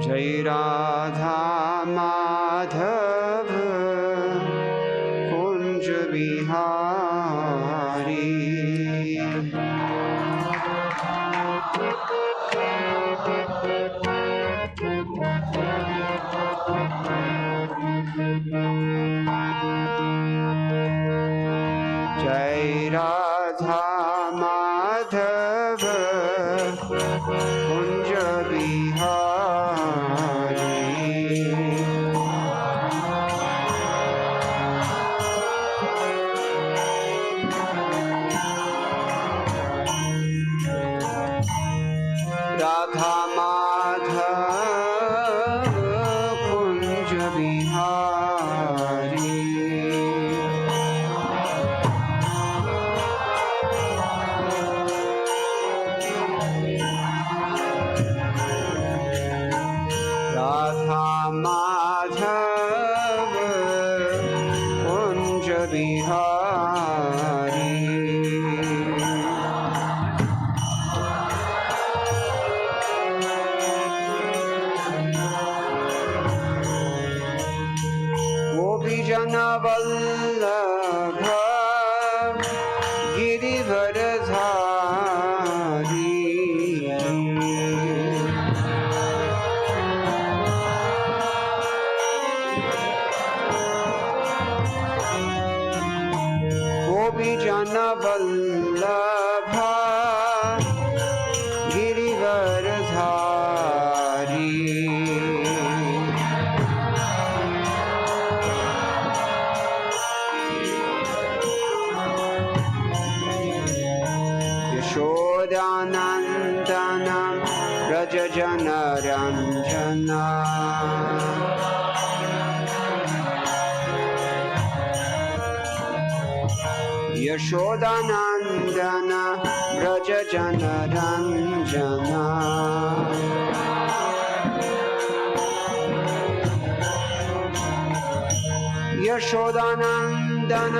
जय राधा माधव कुंज बिहारी। जय राधा माधव कुंज बिहारी। राधा माधव कुंज बिहारी। राधा माधव कुंज बिहारी। गोपीजन वल्लभ गिरिवरधारी। गोपीजन वल्लभ गिरिवरधारी। यशोदानन्दन व्रज जनरञ्जन। यशोदानन्दन व्रज जनरञ्जन। यशोदानन्दन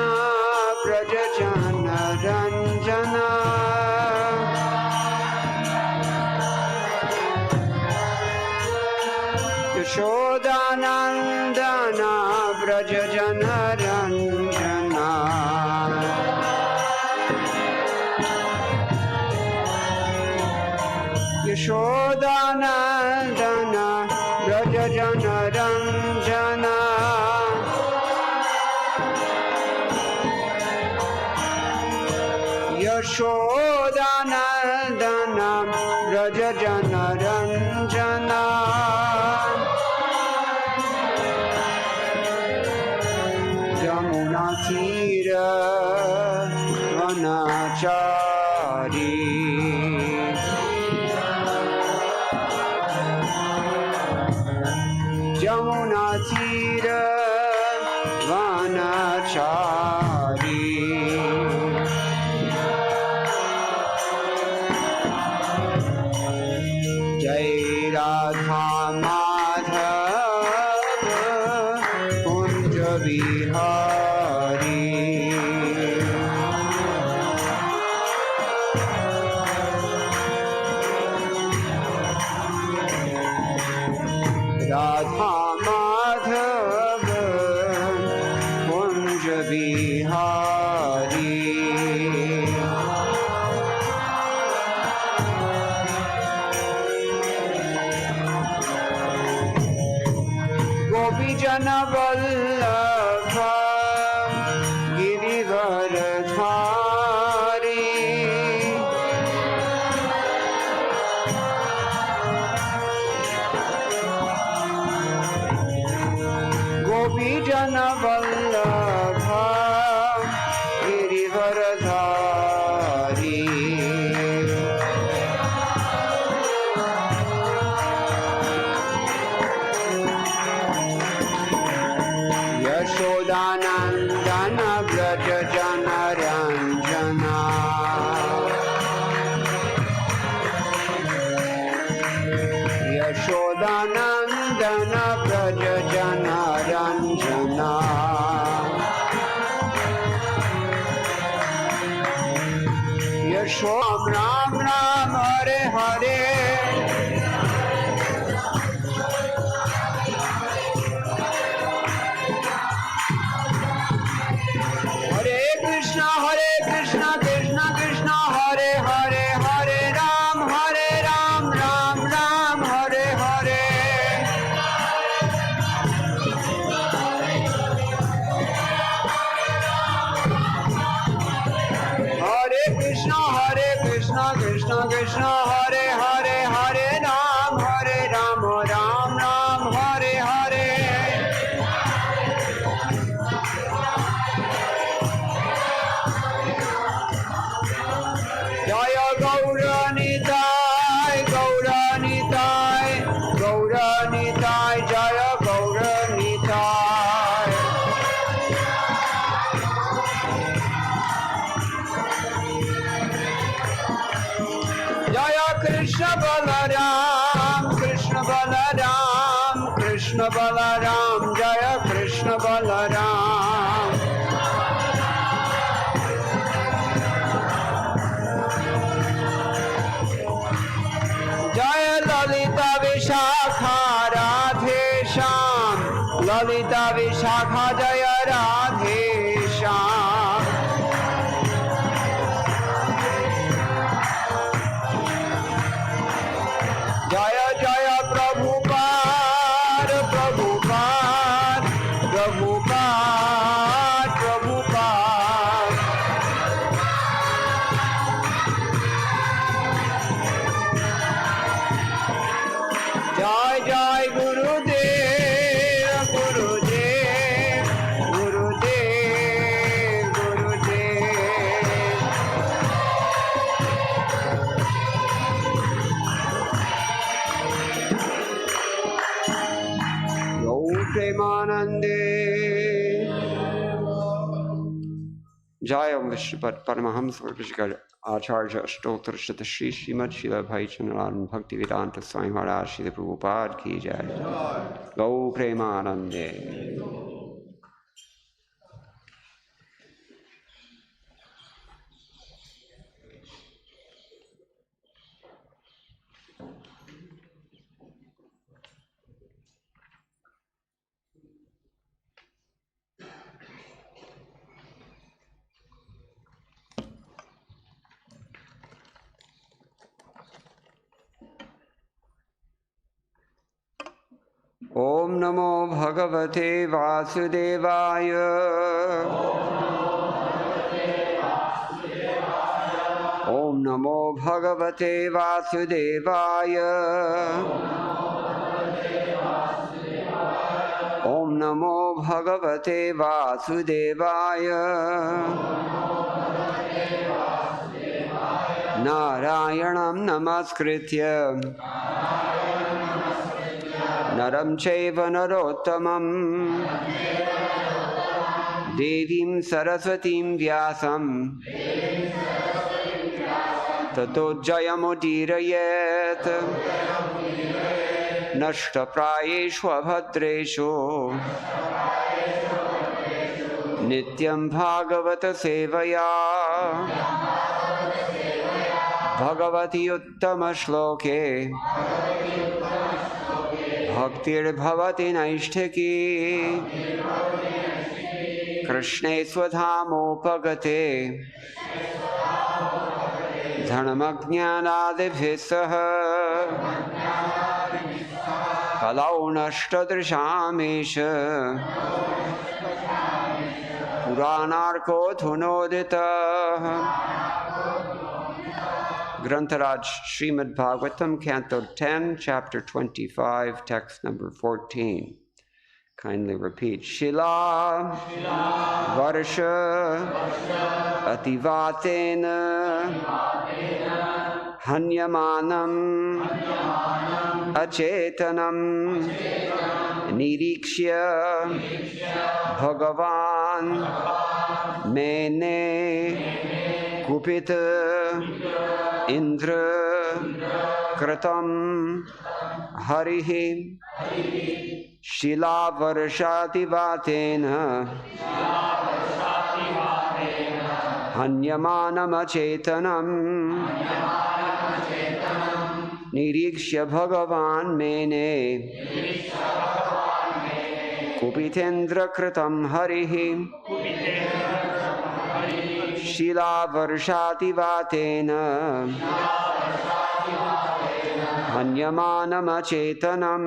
व्रज जनरञ्जन। यशोदानन्दन व्रज जनरञ्जन। यशोदानन्दन व्रज जनरञ्जन। यशोदानन्दन व्रज जनरञ्जन। यमुना तीर वनचारी। यमुना तीर वनचारी। जय राधा माधव कुंज बिहारी। राधा माधव कुंज बिहारी। गोपीजन वल्लभ गिरिवरधारी। गोपीजन वल्लभ गिरिवरधारी। यशोदानन्दन व्रज जनरञ्जन। यशोदानन्दन व्रज जनरञ्जन। यशो Ram Ram Hare Hare Krishna Krishna Hare Hare Hare Ram Ram Ram Hare Hare Jaya Gaura Nitai Gaura Nitai Gaura Nitai Jaya Gaura Nitai Jaya Krishna Balaram Krishna Balaram Krishna Balaram Jaya Krishna Balaram Jaya Lalita Vishakha Radhe Shyam Lalita Vishakha Jaya Radhe Shyam Jaya Jaya Prabhupada Prabhupada Prabhupada Prabhupada Jai Jai Gurudev Gurudev Gurudev Gurudev Yo Premanande Jai Om Vishnupat Paramahamsa Vishgal Acharya Ashtotar Shata Shri Srimad Srila Bhai Chanaran Bhaktivedanta Swami Maharaj Srila Prabhupada Ki Jai Go Premanande Om Namo Bhagavate Vasudevaya Om Namo Bhagavate Vasudevaya Om Namo Bhagavate Vasudevaya Narayanam Namaskritya Naram Chaiva Narottamam Devim Saraswatim Vyasam Tato Jayamudirayet Nashta Prayeshu Abhadreshu Nityam Bhagavata Sevaya Bhagavati Uttama Shloke Bhaktir Bhavati Naishtaki Krishne Swadhamopagate Dhanamajnanadibhisaha Kalau Nashtadrishamesha Puranarko Thunodita Grantaraj Srimad Bhagavatam, Canto 10, Chapter 25, Text number 14. Kindly repeat. Shila, Varsha, Ativatena, Hanyamanam, Achetanam, Nirikshya, Bhagavan, Mene, Kupita, Indra, Kratam, Harihi, Shila Varshati Vatena, Hanyamanam Achetanam, Nirikshya Bhagavan Mene, Kupitendra Kratam Harihi, Shila Varshati Vatena, Hanyamanam Achetanam,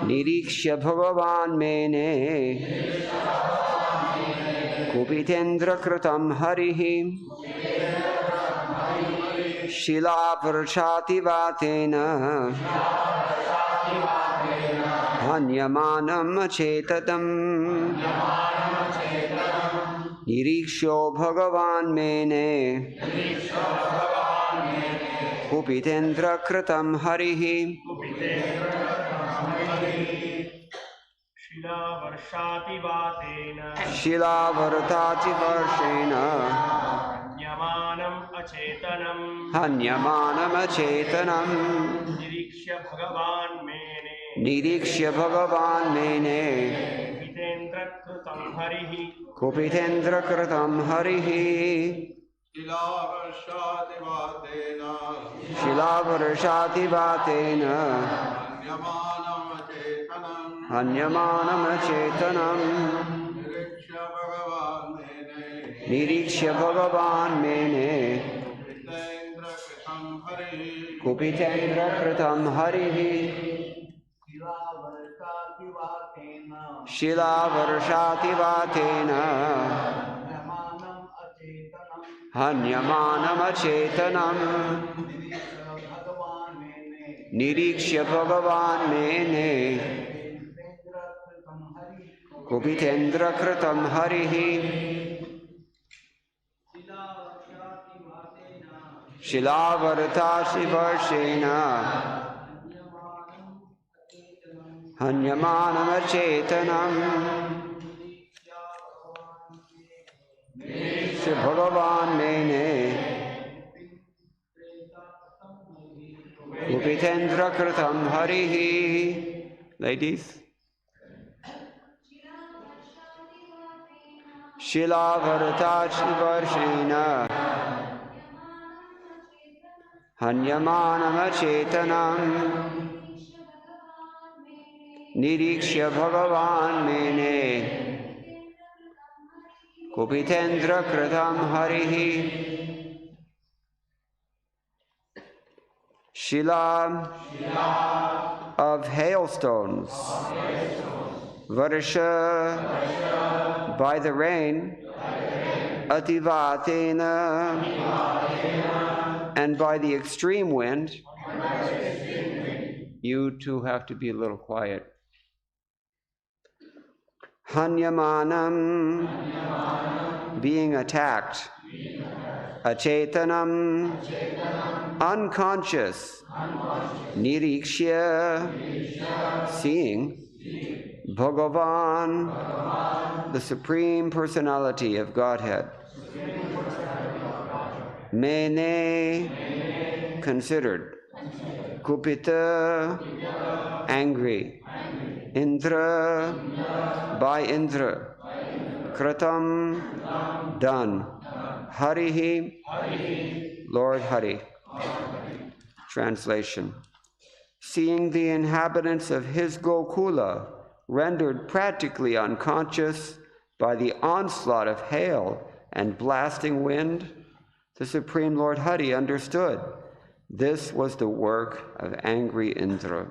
Nirikshya Bhagavan Mene, Kupitendra Kratam Harihi, Shila Varshati Vatena Hanyamanam Achetadam Niriksho Bhagavan Mene Kupitendra Kritam Harihi Shila Vartati Varshena Hanyamanam Acetanam Nirikshya Bhagavan Mene Kupitendra Kritam Harihi Shila Varshati Vatena Hanyamanam Acetanam Nirikshya Bhagavan Mene Kupitendra Kritam Harihi Shila Varshati Vatena Hanyamanam Acetanam Nirikshya Bhagavan Mene Kupitendra Kritam Harihi Shila Vartati Varshena Hanyamanam Acetanam Shri Bhagavan Mene Kupitendra Kritam Harihi. Ladies. Shila Vartati Varshena Hanyamanam Acetanam Nirikshya Bhagavan Mene Kupitendra Kritam Harihi. Shila of hailstones, Varsha by the rain, Ativatena and by the extreme wind. You too have to be a little quiet. Hanyamanam being attacked. Acetanam unconscious. Nirikshya seeing. Bhagavan the Supreme Personality of Godhead. Mene considered. Kupita angry. Indra by Indra. Kratam done. Harihi Lord Hari. Translation. Seeing the inhabitants of his Gokula rendered practically unconscious by the onslaught of hail and blasting wind, the Supreme Lord Hari understood this was the work of angry Indra.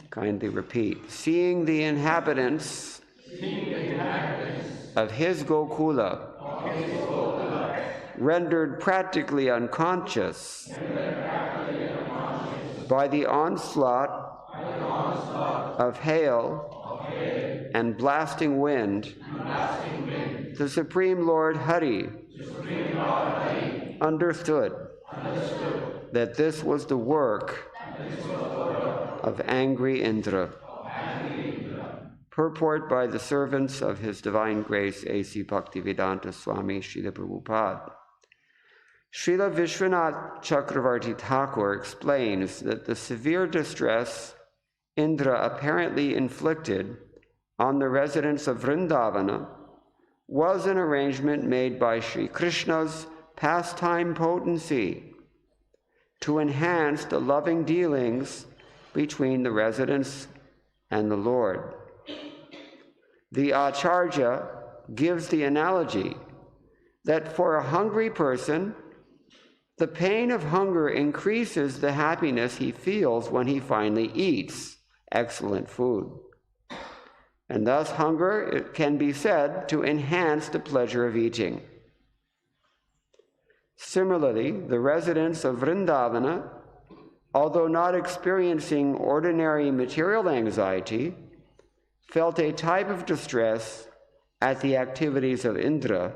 Kindly repeat. Seeing the inhabitants of his Gokula rendered practically unconscious by the onslaught of hail and blasting wind, the Supreme Lord Hari understood that this was the work of angry Indra. Purport by the servants of His Divine Grace A.C. Bhaktivedanta Swami Srila Prabhupada. Srila Vishwanath Chakravarti Thakur explains that the severe distress Indra apparently inflicted on the residents of Vrindavana was an arrangement made by Sri Krishna's pastime potency to enhance the loving dealings between the residents and the Lord. The Acharya gives the analogy that for a hungry person, the pain of hunger increases the happiness he feels when he finally eats excellent food. And thus hunger, it can be said, to enhance the pleasure of eating. Similarly, the residents of Vrindavana, although not experiencing ordinary material anxiety, felt a type of distress at the activities of Indra,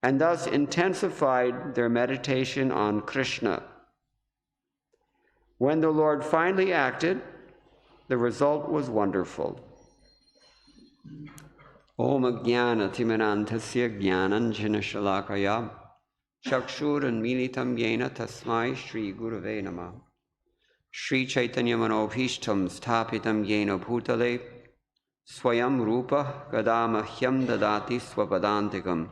and thus intensified their meditation on Krishna. When the Lord finally acted, the result was wonderful. Om Jnana Timanantasya Jnananjana Shalakaya Chakshuran Militam Yena Tasmai Shri Gurave Namah Shri Chaitanya Manobhishtam Sthapitam Yena Bhutale Swayam Rupa Kadamahyam Dadati Swapadantikam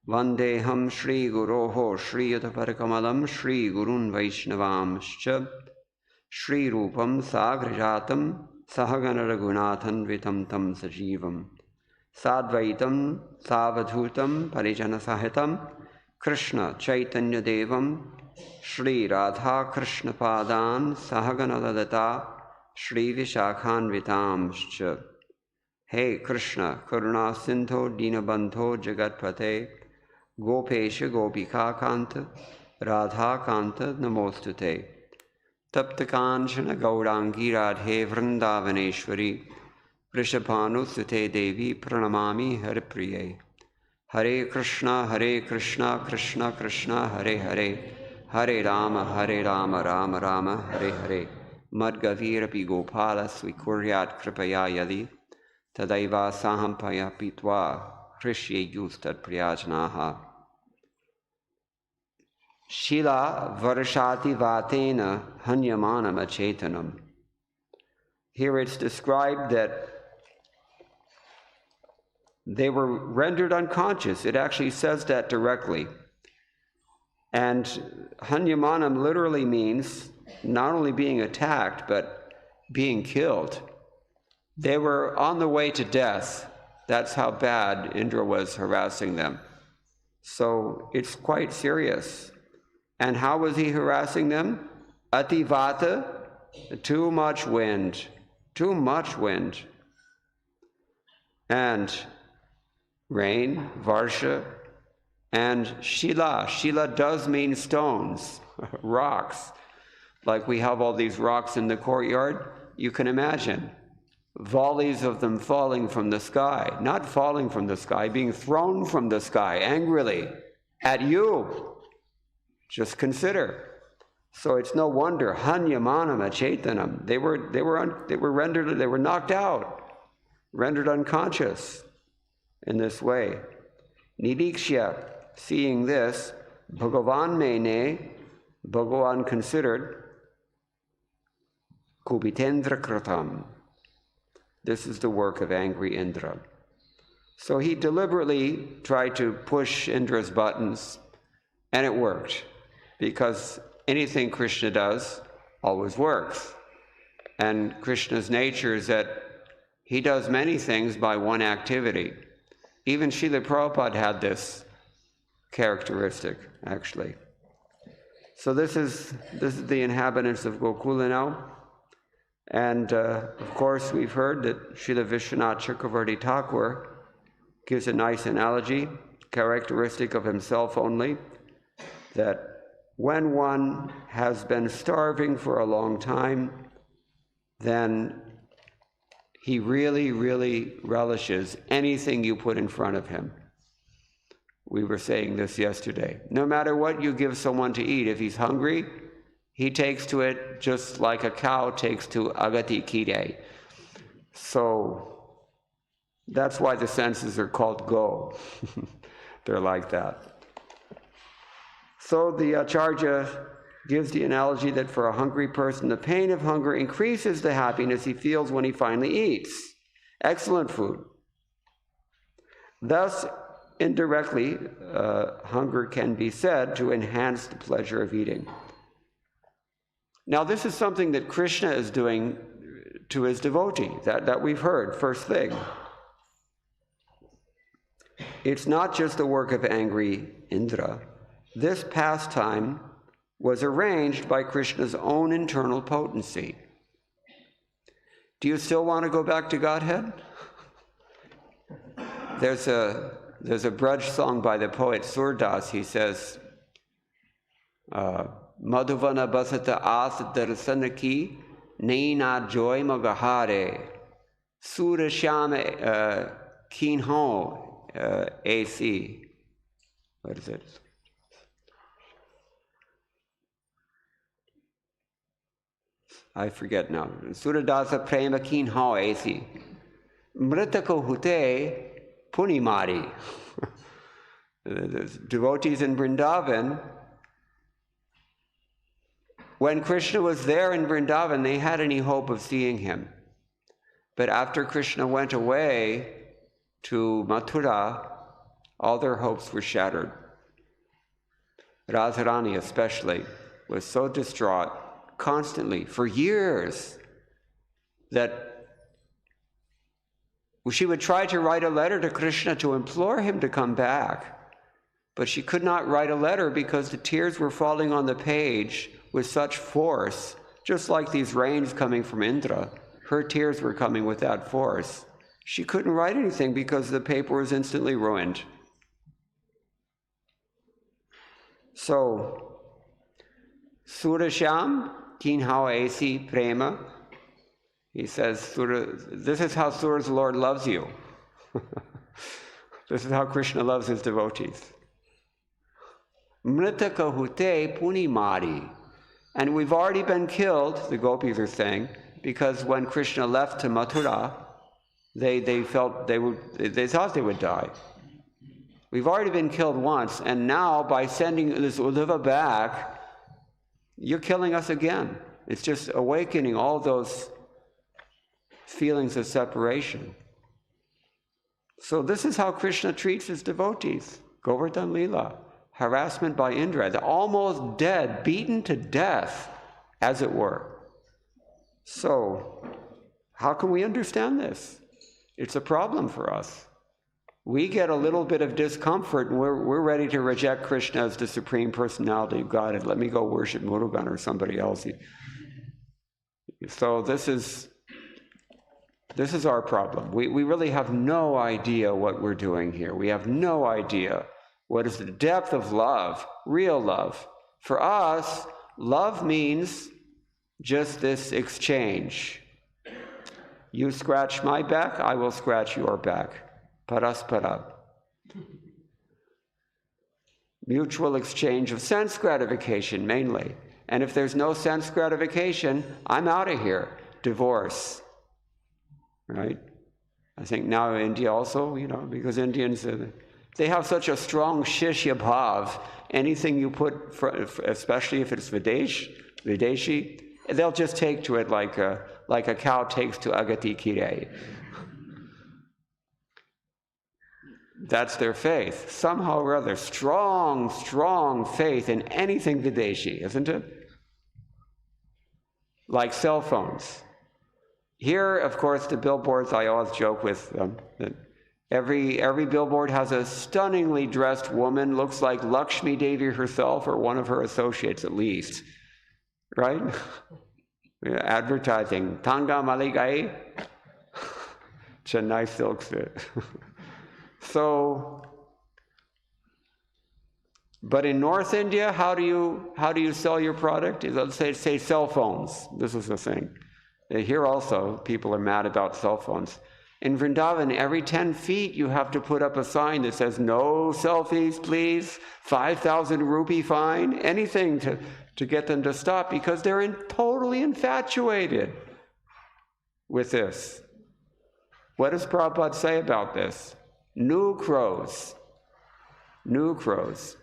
Vandeham Shri Guroho Shri Yataparakamalam Shri Gurun Vaishnavamscha Shri Rupam Sagrajatam Sahagana Raghunathan Vitam Tam Sajivam Sadvaitam Savadhutam Parijana Sahitam Krishna Chaitanya Devam Shri Radha Krishna Padan Sahagana Ladata Shri Vishakhan Vitamscha. Hey Krishna, Karuna Sindho Dinabandho Jagatpate Gopesha Gopika Kanta Radha Kanta Namostute Tapta Kanchana Gaurangi Radhe Vrindavaneshwari Vrishabhanu Sute Devi Pranamami Haripriye. Hare Krishna, Krishna Krishna, Hare Hare, Hare Rama, Rama Rama, Hare Hare. Madgavirapi Gopala Swikuryat Kripaya Yadi, Tadaiva Sahampaya Pitwa, Krishye Yustad Priyajnaha. Shila Varashati Vatena Hanyamanam Achetanam. Here it's described that they were rendered unconscious. It actually says that directly. And Hanyamanam literally means not only being attacked, but being killed. They were on the way to death. That's how bad Indra was harassing them. So it's quite serious. And how was he harassing them? Ativata, too much wind. Too much wind. And rain, Varsha, and Shila. Shila does mean stones, rocks. Like we have all these rocks in the courtyard, you can imagine volleys of them falling from the sky. Not falling from the sky, being thrown from the sky angrily at you. Just consider. So it's no wonder, Hanyamanam Achetanam. They were knocked out, rendered unconscious in this way. Nidikshya, seeing this, Bhagavan mene, Bhagavan considered, Kubitendra Kratam. This is the work of angry Indra. So he deliberately tried to push Indra's buttons, and it worked, because anything Krishna does always works. And Krishna's nature is that he does many things by one activity. Even Srila Prabhupada had this characteristic, actually. So this is the inhabitants of Gokula now. And of course, we've heard that Srila Vishwanath Chakravarti Thakur gives a nice analogy, characteristic of himself only, that when one has been starving for a long time, then he really, really relishes anything you put in front of him. We were saying this yesterday. No matter what you give someone to eat, if he's hungry, he takes to it just like a cow takes to agati kire. So that's why the senses are called go. They're like that. So the Acharya gives the analogy that for a hungry person, the pain of hunger increases the happiness he feels when he finally eats. Excellent food. Thus, indirectly, hunger can be said to enhance the pleasure of eating. Now, this is something that Krishna is doing to his devotee, that we've heard, first thing. It's not just the work of angry Indra. This pastime was arranged by Krishna's own internal potency. Do you still want to go back to Godhead? There's a Braj song by the poet Surdas. He says, Madhuvana basata asa darasanaki naina joy magahare Sura Shama Kinho AC. What is it? I forget now. Suradasa Prema Kinho AC. Mritako Hute Punimari. The devotees in Vrindavan, when Krishna was there in Vrindavan, they had any hope of seeing him. But after Krishna went away to Mathura, all their hopes were shattered. Radharani especially was so distraught constantly for years that she would try to write a letter to Krishna to implore him to come back. But she could not write a letter because the tears were falling on the page with such force, just like these rains coming from Indra. Her tears were coming with that force. She couldn't write anything because the paper was instantly ruined. So, Surasham Kinhao Asi Prema, he says, this is how Sura's Lord loves you. This is how Krishna loves his devotees. Mritaka Hute Punimari. And we've already been killed, the gopis are saying, because when Krishna left to Mathura, they thought they would die. We've already been killed once, and now by sending this Uddhava back, you're killing us again. It's just awakening all those feelings of separation. So this is how Krishna treats his devotees. Govardhan Leela, harassment by Indra, they're almost dead, beaten to death, as it were. So, how can we understand this? It's a problem for us. We get a little bit of discomfort and we're ready to reject Krishna as the Supreme Personality of God and let me go worship Murugan or somebody else. So this is our problem. We really have no idea what we're doing here. We have no idea what is the depth of love, real love. For us, love means just this exchange. You scratch my back, I will scratch your back. Paraspara. Mutual exchange of sense gratification, mainly. And if there's no sense gratification, I'm out of here. Divorce. Right? I think now India also, because Indians, they have such a strong shishya bhav. Anything you put, especially if it's Videshi, they'll just take to it like a cow takes to agati kire. That's their faith. Somehow or other, strong faith in anything Videshi, isn't it? Like cell phones. Here, of course, the billboards, I always joke with them, that every billboard has a stunningly dressed woman, looks like Lakshmi Devi herself or one of her associates at least. Right? Advertising. Tanga Maligai. Chennai silks. So, but in North India, how do you sell your product? Let's say cell phones. This is the thing. Here also, people are mad about cell phones. In Vrindavan, every 10 feet you have to put up a sign that says, no selfies, please, 5,000 rupee fine, anything to get them to stop, because they're totally infatuated with this. What does Prabhupada say about this? New crows. New crows.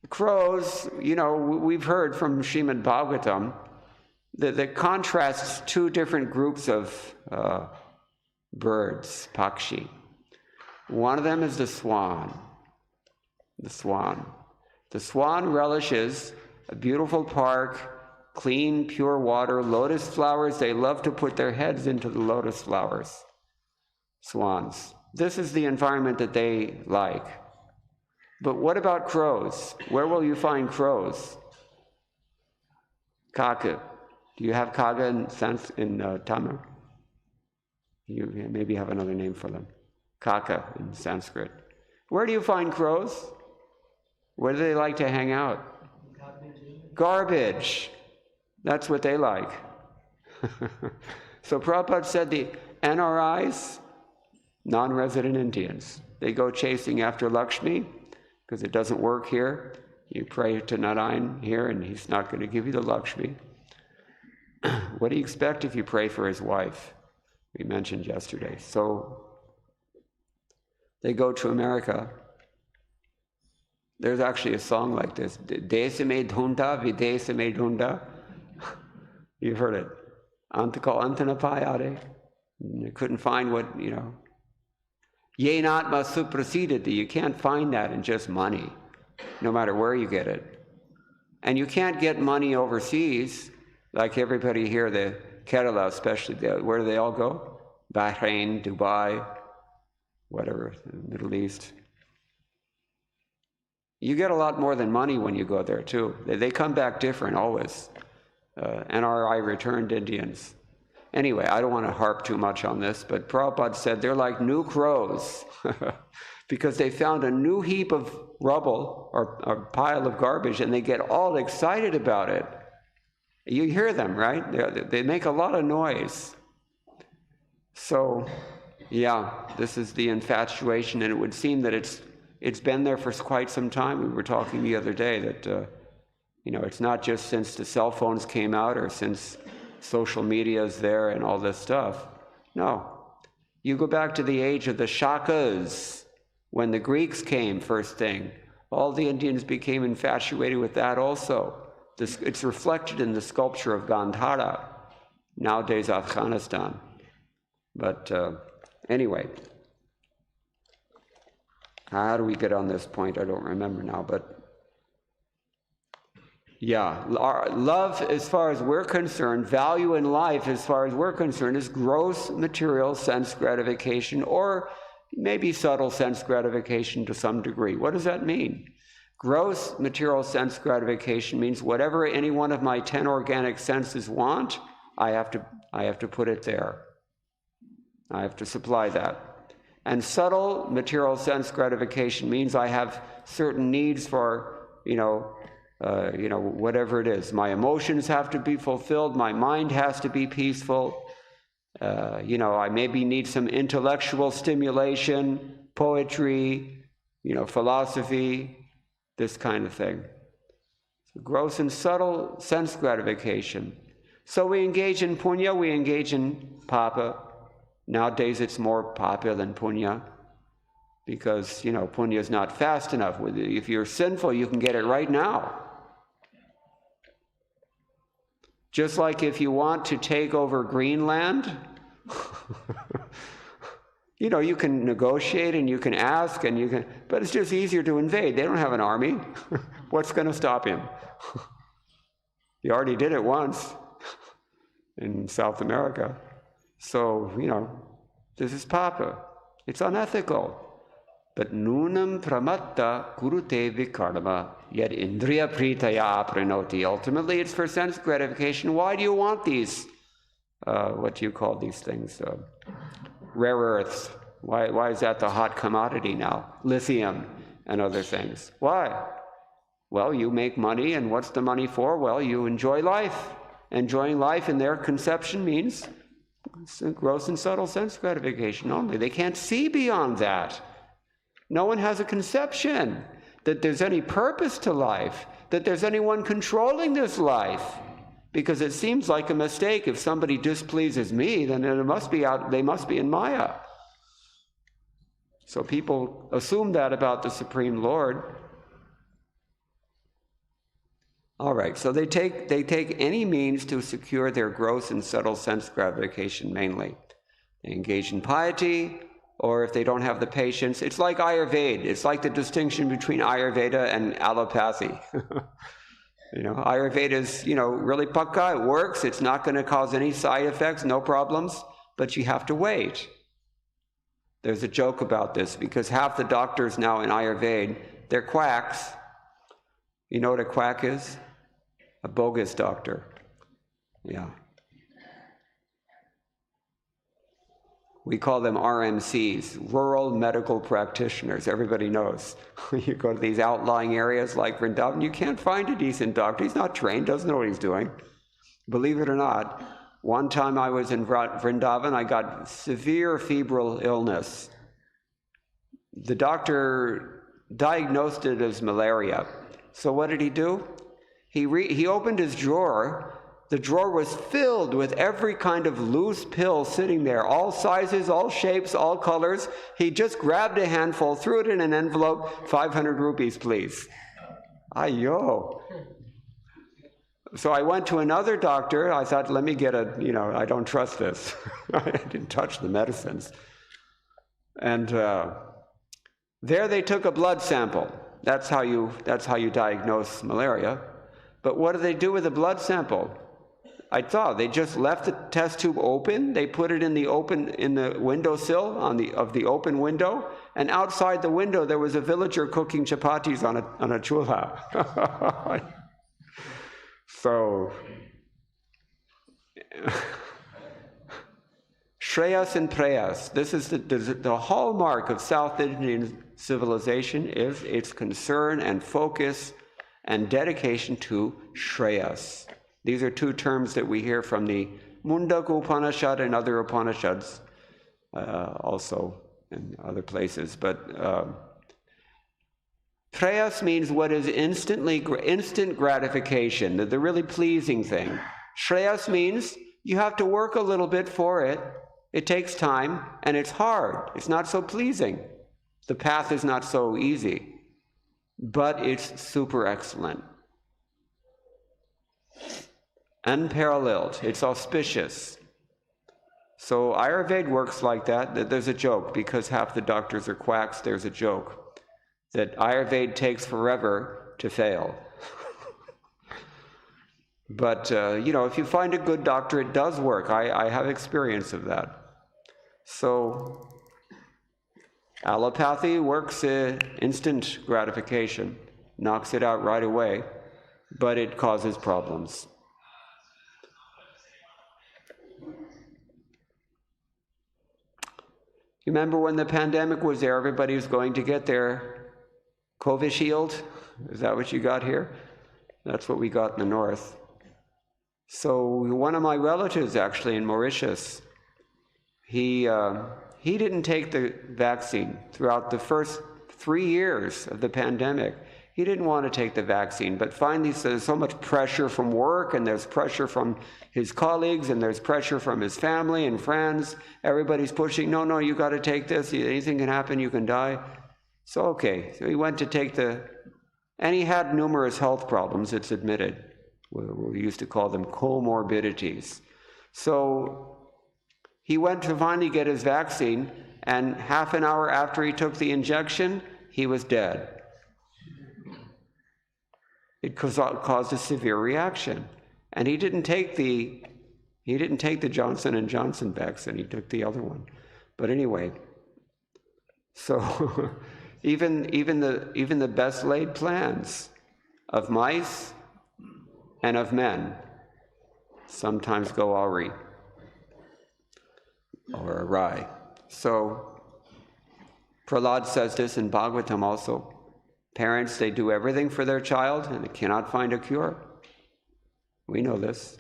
Crows, we've heard from Srimad Bhagavatam that contrasts two different groups of birds, pakshi. One of them is the swan. The swan. The swan relishes a beautiful park, clean, pure water, lotus flowers. They love to put their heads into the lotus flowers. Swans. This is the environment that they like. But what about crows? Where will you find crows? Kaka. Do you have kaga in Tamil? You maybe have another name for them. Kaka in Sanskrit. Where do you find crows? Where do they like to hang out? garbage. That's what they like. So Prabhupada said the NRIs, non-resident Indians, they go chasing after Lakshmi because it doesn't work here. You pray to Narayan here and he's not going to give you the Lakshmi. What do you expect if you pray for his wife? We mentioned yesterday. So they go to America. There's actually a song like this. Desa me dhunda, videsa me dhunda. You've heard it. Antakal antanapayade. You couldn't find what, Ye natma suprasidati. You can't find that in just money, no matter where you get it. And you can't get money overseas, like everybody here, the Kerala especially, where do they all go? Bahrain, Dubai, whatever, Middle East. You get a lot more than money when you go there too. They come back different always. NRI returned Indians. Anyway, I don't want to harp too much on this, but Prabhupada said they're like new crows because they found a new heap of rubble or a pile of garbage and they get all excited about it. You hear them, right? They make a lot of noise. So, yeah, this is the infatuation, and it would seem that it's been there for quite some time. We were talking the other day that, it's not just since the cell phones came out or since social media is there and all this stuff. No. You go back to the age of the Shakas, when the Greeks came first thing. All the Indians became infatuated with that also. It's reflected in the sculpture of Gandhara, nowadays Afghanistan. But anyway, how do we get on this point? I don't remember now, but yeah, our love, as far as we're concerned, value in life, as far as we're concerned, is gross material sense gratification, or maybe subtle sense gratification to some degree. What does that mean? Gross material sense gratification means whatever any one of my 10 organic senses want, I have to put it there. I have to supply that. And subtle material sense gratification means I have certain needs for, whatever it is. My emotions have to be fulfilled. My mind has to be peaceful. I maybe need some intellectual stimulation, poetry, philosophy, this kind of thing. So gross and subtle sense gratification. So we engage in punya, we engage in papa. Nowadays it's more papa than punya because, punya is not fast enough. If you're sinful, you can get it right now. Just like if you want to take over Greenland, you can negotiate and you can ask but it's just easier to invade. They don't have an army. What's going to stop him? He already did it once in South America. So, this is papa. It's unethical. But nunam pramatta kurute vikarma yet indriya pritaya aprinoti. Ultimately, it's for sense gratification. Why do you want these, what do you call these things? Rare earths. Why is that the hot commodity now? Lithium and other things. Why? Well, you make money, and what's the money for? Well, you enjoy life. Enjoying life in their conception means gross and subtle sense gratification only. They can't see beyond that. No one has a conception that there's any purpose to life, that there's anyone controlling this life. Because it seems like a mistake. If somebody displeases me, then they must be in Maya. So people assume that about the Supreme Lord. All right, so they take any means to secure their gross and subtle sense gratification mainly. They engage in piety, or if they don't have the patience, it's like Ayurveda. It's like the distinction between Ayurveda and allopathy. Ayurveda is, really pakka, it works, it's not going to cause any side effects, no problems, but you have to wait. There's a joke about this, because half the doctors now in Ayurveda, they're quacks. You know what a quack is? A bogus doctor. Yeah. We call them RMCs, rural medical practitioners. Everybody knows. You go to these outlying areas like Vrindavan, you can't find a decent doctor. He's not trained, doesn't know what he's doing. Believe it or not, one time I was in Vrindavan, I got severe febrile illness. The doctor diagnosed it as malaria. So what did he do? He opened his drawer. The drawer was filled with every kind of loose pill sitting there, all sizes, all shapes, all colors. He just grabbed a handful, threw it in an envelope, 500 rupees, please. Ayo. So I went to another doctor. I thought, let me get I don't trust this. I didn't touch the medicines. And there they took a blood sample. That's how you diagnose malaria. But what do they do with the blood sample? I thought they just left the test tube open. They put it in the windowsill of the open window, and outside the window there was a villager cooking chapatis on a chulha. So, Shreyas and Preyas. This is the hallmark of South Indian civilization, is its concern and focus and dedication to Shreyas. These are two terms that we hear from the Mundaka Upanishad and other Upanishads, also in other places. But Preyas means what is instant gratification, the really pleasing thing. Shreyas means you have to work a little bit for it. It takes time, and it's hard. It's not so pleasing. The path is not so easy, but it's super excellent. Unparalleled. It's auspicious. So Ayurveda works like that. There's a joke, because half the doctors are quacks, there's a joke that Ayurveda takes forever to fail. But, if you find a good doctor, it does work. I have experience of that. So allopathy works instant gratification, knocks it out right away, but it causes problems. You remember when the pandemic was there, everybody was going to get their Covishield? Is that what you got here? That's what we got in the north. So one of my relatives, actually, in Mauritius, he didn't take the vaccine throughout the first 3 years of the pandemic. He didn't want to take the vaccine, but finally there's so much pressure from work, and there's pressure from his colleagues, and there's pressure from his family and friends. Everybody's pushing, no, you got to take this. Anything can happen, you can die. So okay, so he went to take and he had numerous health problems, it's admitted. We used to call them comorbidities. So he went to finally get his vaccine, and half an hour after he took the injection, he was dead. It caused a severe reaction. And he didn't take the Johnson & Johnson vaccine, he took the other one. But anyway, so even the best laid plans of mice and of men sometimes go awry or awry. So Prahlad says this in Bhagavatam also. Parents, they do everything for their child and they cannot find a cure. We know this.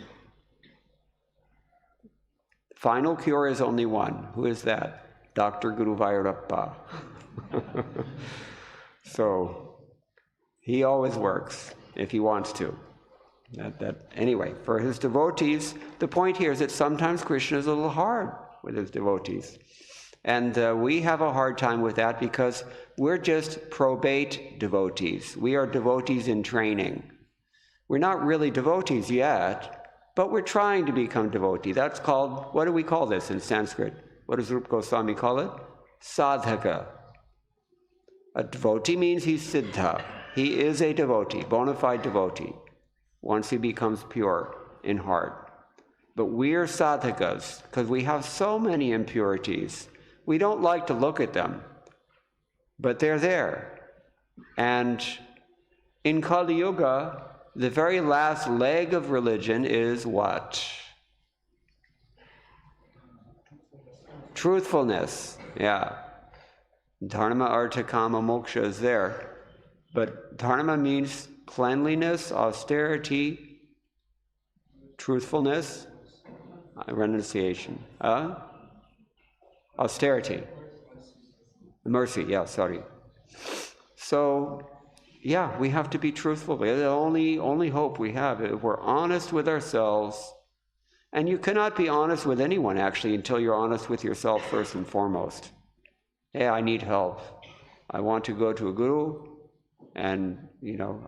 Final cure is only one. Who is that? Dr. Guru Vairappa. So he always works if he wants to. Anyway, for his devotees, the point here is that sometimes Krishna is a little hard with his devotees. And we have a hard time with that because we're just probate devotees. We are devotees in training. We're not really devotees yet, but we're trying to become devotee. That's called, what do we call this in Sanskrit? What does Rupa Goswami call it? Sadhaka. A devotee means he's siddha. He is a devotee, bona fide devotee, once he becomes pure in heart. But we're sadhakas because we have so many impurities. We don't like to look at them, but they're there. And in Kali Yuga, the very last leg of religion is what? Truthfulness, yeah. Dharma, artha, kama, moksha is there. But dharma means cleanliness, austerity, truthfulness, renunciation. Austerity. Mercy, yeah, sorry. So, yeah, we have to be truthful. The only hope we have, if we're honest with ourselves. And you cannot be honest with anyone, actually, until you're honest with yourself first and foremost. Hey, I need help. I want to go to a guru, and,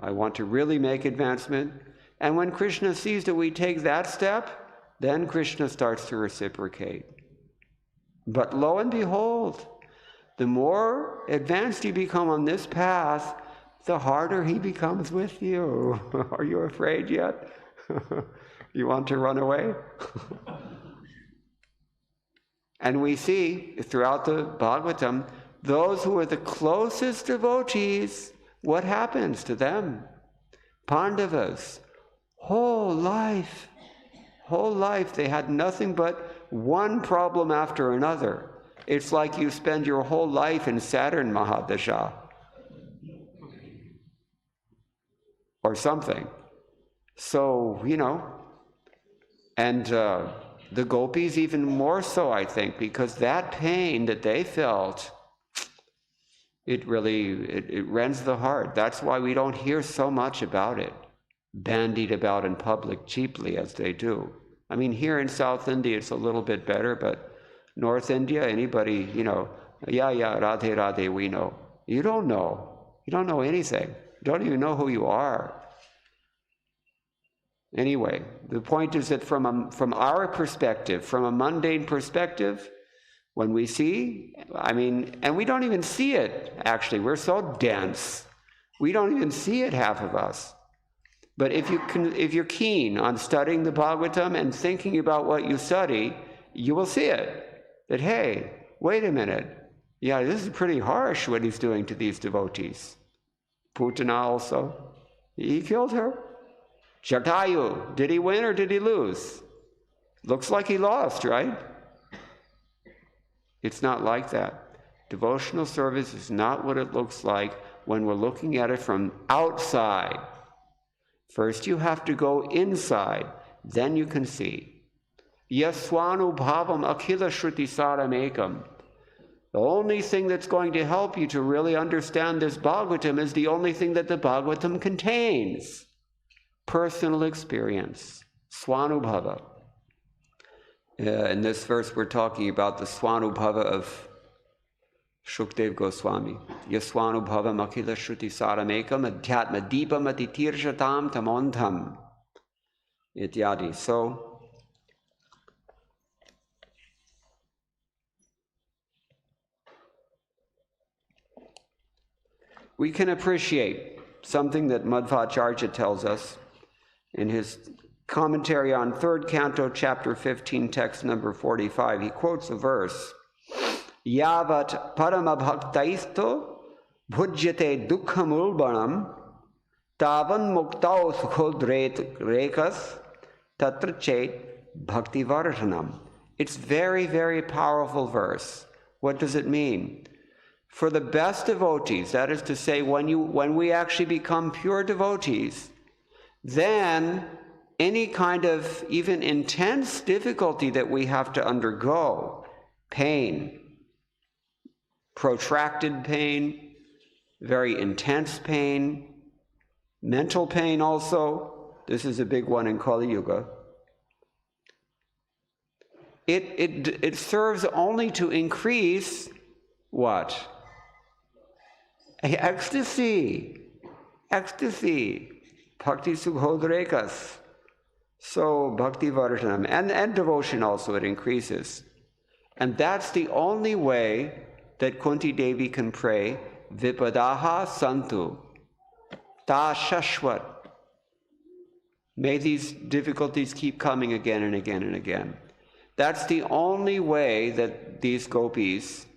I want to really make advancement. And when Krishna sees that we take that step, then Krishna starts to reciprocate. But lo and behold, the more advanced you become on this path, the harder he becomes with you. Are you afraid yet? You want to run away? And we see throughout the Bhagavatam, those who are the closest devotees, what happens to them? Pandavas, whole life, they had nothing but one problem after another. It's like you spend your whole life in Saturn Mahadasha. Or something. So, and the gopis even more so, I think, because that pain that they felt, it rends the heart. That's why we don't hear so much about it, bandied about in public cheaply as they do. I mean, here in South India, it's a little bit better, but North India, anybody, yeah, Radhe, Radhe, we know. You don't know. You don't know anything. You don't even know who you are. Anyway, the point is that from our perspective, from a mundane perspective, when we see, and we don't even see it, actually. We're so dense. We don't even see it, half of us. But if you're keen on studying the Bhagavatam and thinking about what you study, you will see it. That, hey, wait a minute. Yeah, this is pretty harsh what he's doing to these devotees. Putana also. He killed her. Jatayu, did he win or did he lose? Looks like he lost, right? It's not like that. Devotional service is not what it looks like when we're looking at it from outside. First you have to go inside, then you can see. Yaswanu bhavam akhila shruti saramekam. The only thing that's going to help you to really understand this Bhagavatam is the only thing that the Bhagavatam contains. Personal experience, Swanubhava. In this verse, we're talking about the Swanubhava of Shukdev Goswami. Yaswanubhava makila shruti saramekam adhyatma deepam atitirjatam tamontam. Ityadi. So, we can appreciate something that Madhvacharya tells us in his commentary on 3rd Canto, chapter 15, text number 45. He quotes a verse, Yavat paramabhaktaisto bhujyate dukkhamulbanam tavan muktao sukhodret rekas tatra chet bhakti vartanam. It's very, very powerful verse. What does it mean? For the best devotees, that is to say, when we actually become pure devotees, then any kind of even intense difficulty that we have to undergo, pain, protracted pain, very intense pain, mental pain also, this is a big one in Kali Yuga, it serves only to increase what? Ecstasy, bhakti sukhodrekas. So bhakti vartanam, and devotion also, it increases. And that's the only way that Kunti Devi can pray, Vipadaha santu, ta shashwat. May these difficulties keep coming again and again and again. That's the only way that these gopis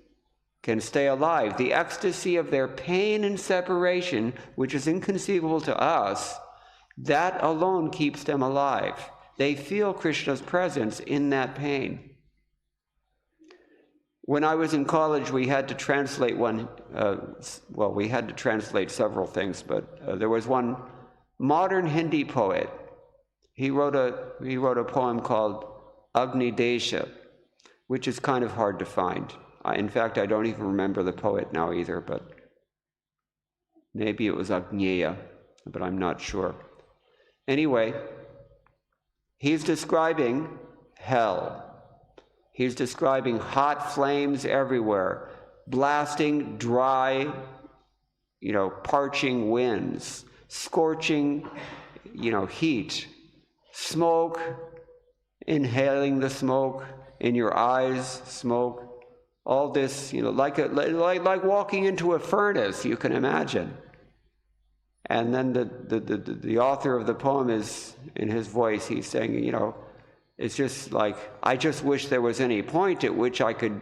can stay alive. The ecstasy of their pain and separation, which is inconceivable to us, that alone keeps them alive. They feel Krishna's presence in that pain. When I was in college, we had to translate we had to translate several things, but there was one modern Hindi poet. He wrote a poem called Agni Desha, which is kind of hard to find. In fact, I don't even remember the poet now either, but maybe it was Agneya, but I'm not sure. Anyway, he's describing hell. He's describing hot flames everywhere, blasting, dry, parching winds, scorching, heat, smoke, inhaling the smoke, in your eyes, smoke, all this, like walking into a furnace, you can imagine. And then the author of the poem is, in his voice, he's saying, it's just like, I just wish there was any point at which I could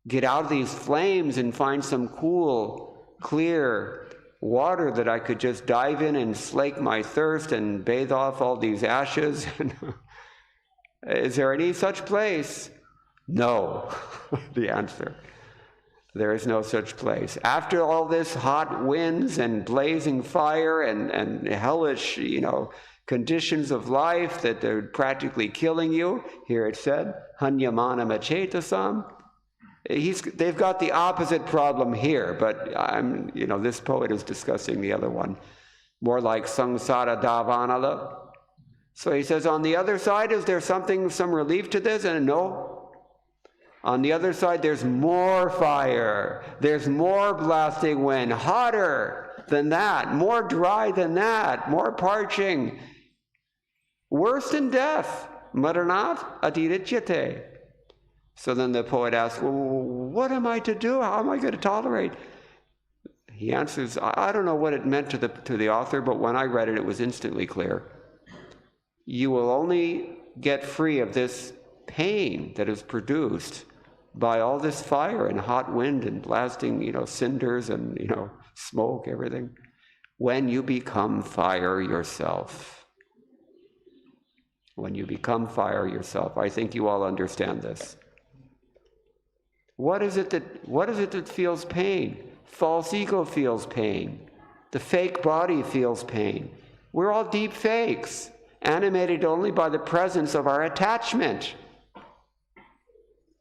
get out of these flames and find some cool, clear water that I could just dive in and slake my thirst and bathe off all these ashes. Is there any such place? No, the answer. There is no such place. After all this hot winds and blazing fire and hellish, conditions of life that are practically killing you, here it said, Hanyamana Machetasam. They've got the opposite problem here, but this poet is discussing the other one, more like Sangsara Davanala. So he says, on the other side, is there some relief to this? And no. On the other side, there's more fire. There's more blasting wind, hotter than that, more dry than that, more parching. Worse than death. Maranat adirityate. So then the poet asks, well, what am I to do? How am I going to tolerate? He answers, I don't know what it meant to the author, but when I read it, it was instantly clear. You will only get free of this pain that is produced by all this fire and hot wind and blasting, cinders and, smoke, everything, when you become fire yourself. When you become fire yourself. I think you all understand this. What is it that feels pain? False ego feels pain. The fake body feels pain. We're all deep fakes, animated only by the presence of our attachment,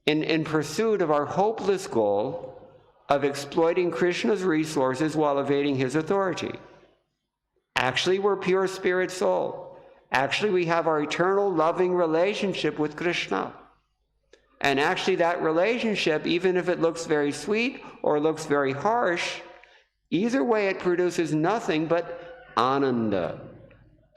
in pursuit of our hopeless goal of exploiting Krishna's resources while evading his authority. Actually, we're pure spirit soul. Actually, we have our eternal loving relationship with Krishna. And actually, that relationship, even if it looks very sweet or looks very harsh, either way it produces nothing but ananda.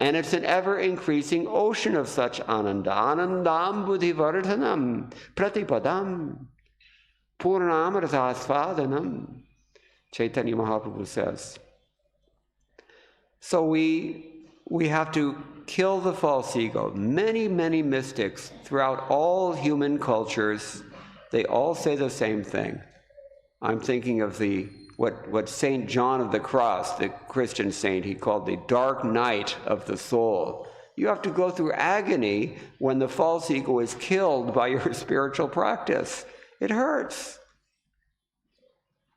And it's an ever-increasing ocean of such ananda. Anandam buddhivardhanam pratipadam purnamrtasvadanam, Chaitanya Mahaprabhu says. So we have to kill the false ego. Many, many mystics throughout all human cultures, they all say the same thing. I'm thinking of what Saint John of the Cross, the Christian saint, he called the dark night of the soul. You have to go through agony when the false ego is killed by your spiritual practice. It hurts.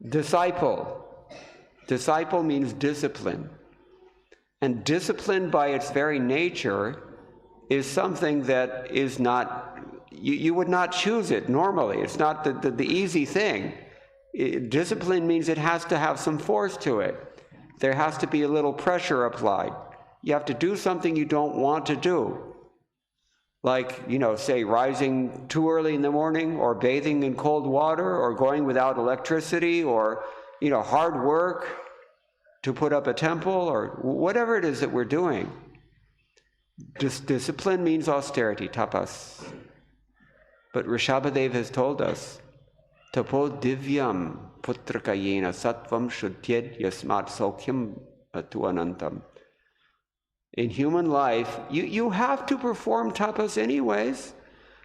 Disciple. Disciple means discipline. And discipline by its very nature is something that is not, you would not choose it normally. It's not the easy thing. Discipline means it has to have some force to it. There has to be a little pressure applied. You have to do something you don't want to do. Like, say rising too early in the morning, or bathing in cold water, or going without electricity, or, hard work to put up a temple, or whatever it is that we're doing. Discipline means austerity, tapas. But Rishabhadev has told us, tapo divyam putrakayena sattvam shuddhyed yasmat sokyam tu anantam. In human life, you have to perform tapas anyways.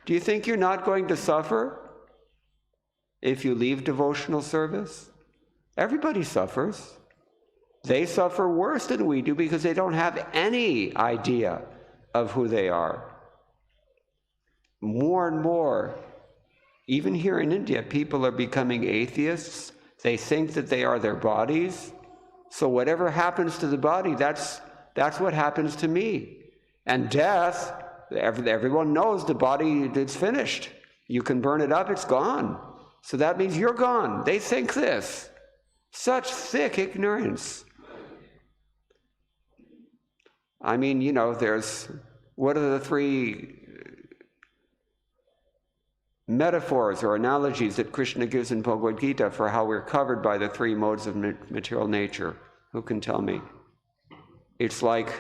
Do you think you're not going to suffer if you leave devotional service? Everybody suffers. They suffer worse than we do because they don't have any idea of who they are. More and more, Even here in India, people are becoming atheists. They think that they are their bodies. So whatever happens to the body, that's what happens to me. And death, everyone knows the body, it's finished. You can burn it up, it's gone. So that means you're gone. They think this. Such thick ignorance. I mean, what are the three metaphors or analogies that Krishna gives in Bhagavad Gita for how we're covered by the three modes of material nature? Who can tell me? It's like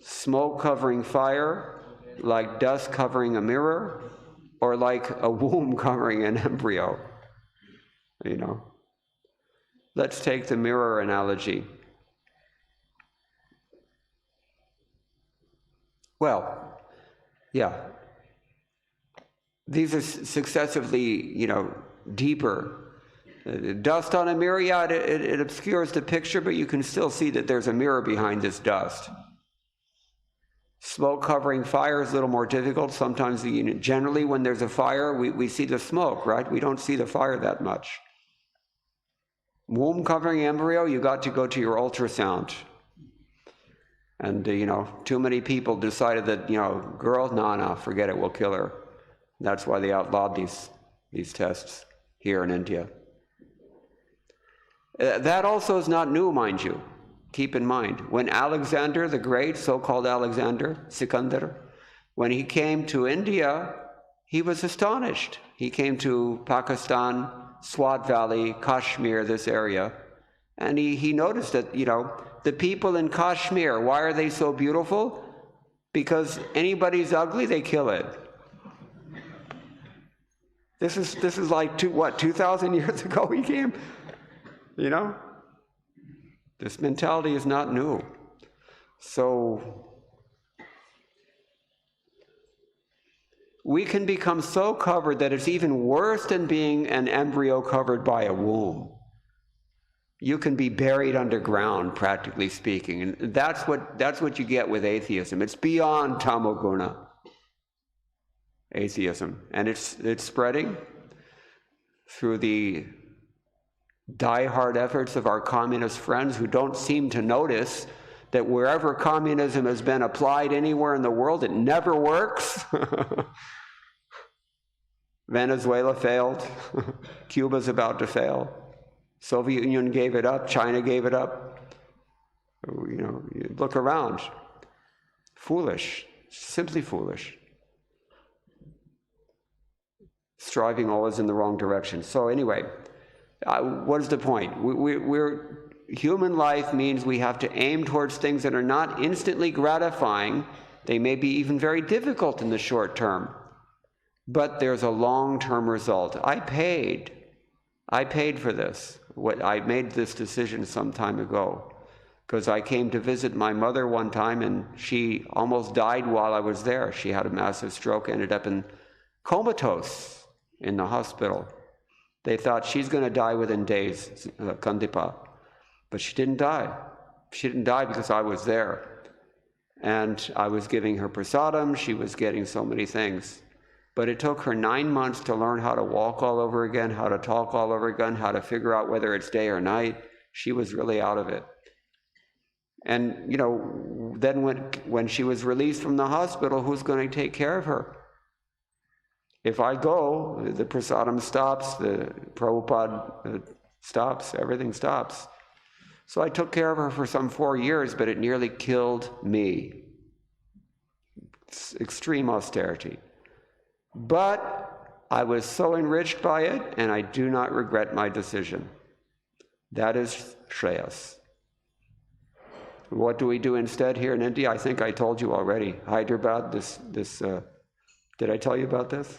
smoke covering fire, like dust covering a mirror, or like a womb covering an embryo. Let's take the mirror analogy. Well, yeah. These are successively, deeper. Dust on a mirror, yeah, it obscures the picture, but you can still see that there's a mirror behind this dust. Smoke covering fire is a little more difficult. Sometimes, generally when there's a fire, we see the smoke, right? We don't see the fire that much. Womb covering embryo, you got to go to your ultrasound. And, too many people decided that, girl, no, forget it, we'll kill her. That's why they outlawed these tests here in India. That also is not new, mind you. Keep in mind, when Alexander the Great, so-called Alexander, Sikandar, when he came to India, he was astonished. He came to Pakistan, Swat Valley, Kashmir, this area, and he noticed that, the people in Kashmir, why are they so beautiful? Because anybody's ugly, they kill it. This is like 2,000 years ago he came? This mentality is not new. So we can become so covered that it's even worse than being an embryo covered by a womb. You can be buried underground, practically speaking. And that's what you get with atheism. It's beyond tamoguna. Atheism. And it's spreading through the die-hard efforts of our communist friends who don't seem to notice that wherever communism has been applied anywhere in the world, it never works. Venezuela failed. Cuba's about to fail. Soviet Union gave it up. China gave it up. You look around. Foolish. Simply foolish. Striving always in the wrong direction. So anyway, what is the point? Human life means we have to aim towards things that are not instantly gratifying. They may be even very difficult in the short term. But there's a long-term result. I paid for this. I made this decision some time ago because I came to visit my mother one time and she almost died while I was there. She had a massive stroke, ended up in comatose in the hospital. They thought she's going to die within days, Kandipa. But she didn't die. She didn't die because I was there. And I was giving her prasadam. She was getting so many things. But it took her 9 months to learn how to walk all over again, how to talk all over again, how to figure out whether it's day or night. She was really out of it. And, then when she was released from the hospital, who's going to take care of her? If I go, the prasadam stops, the Prabhupada stops, everything stops. So I took care of her for some 4 years, but it nearly killed me. It's extreme austerity. But I was so enriched by it, and I do not regret my decision. That is Shreyas. What do we do instead here in India? I think I told you already. Hyderabad, did I tell you about this?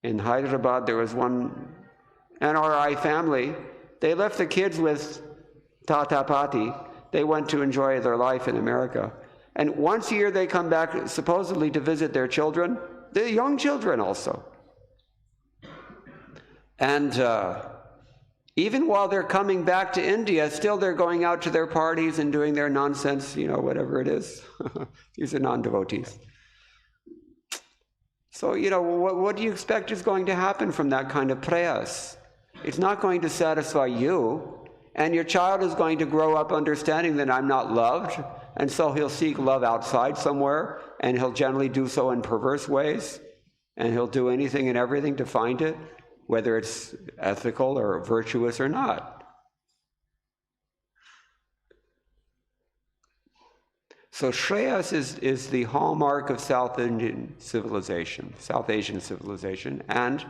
In Hyderabad, there was one NRI family. They left the kids with Tata Pati. They went to enjoy their life in America. And once a year they come back supposedly to visit their children, the young children also. And even while they're coming back to India, still they're going out to their parties and doing their nonsense, whatever it is. These are non-devotees. So, what do you expect is going to happen from that kind of prayas? It's not going to satisfy you. And your child is going to grow up understanding that I'm not loved. And so he'll seek love outside somewhere. And he'll generally do so in perverse ways. And he'll do anything and everything to find it, whether it's ethical or virtuous or not. So Shreyas is the hallmark of South Asian civilization, and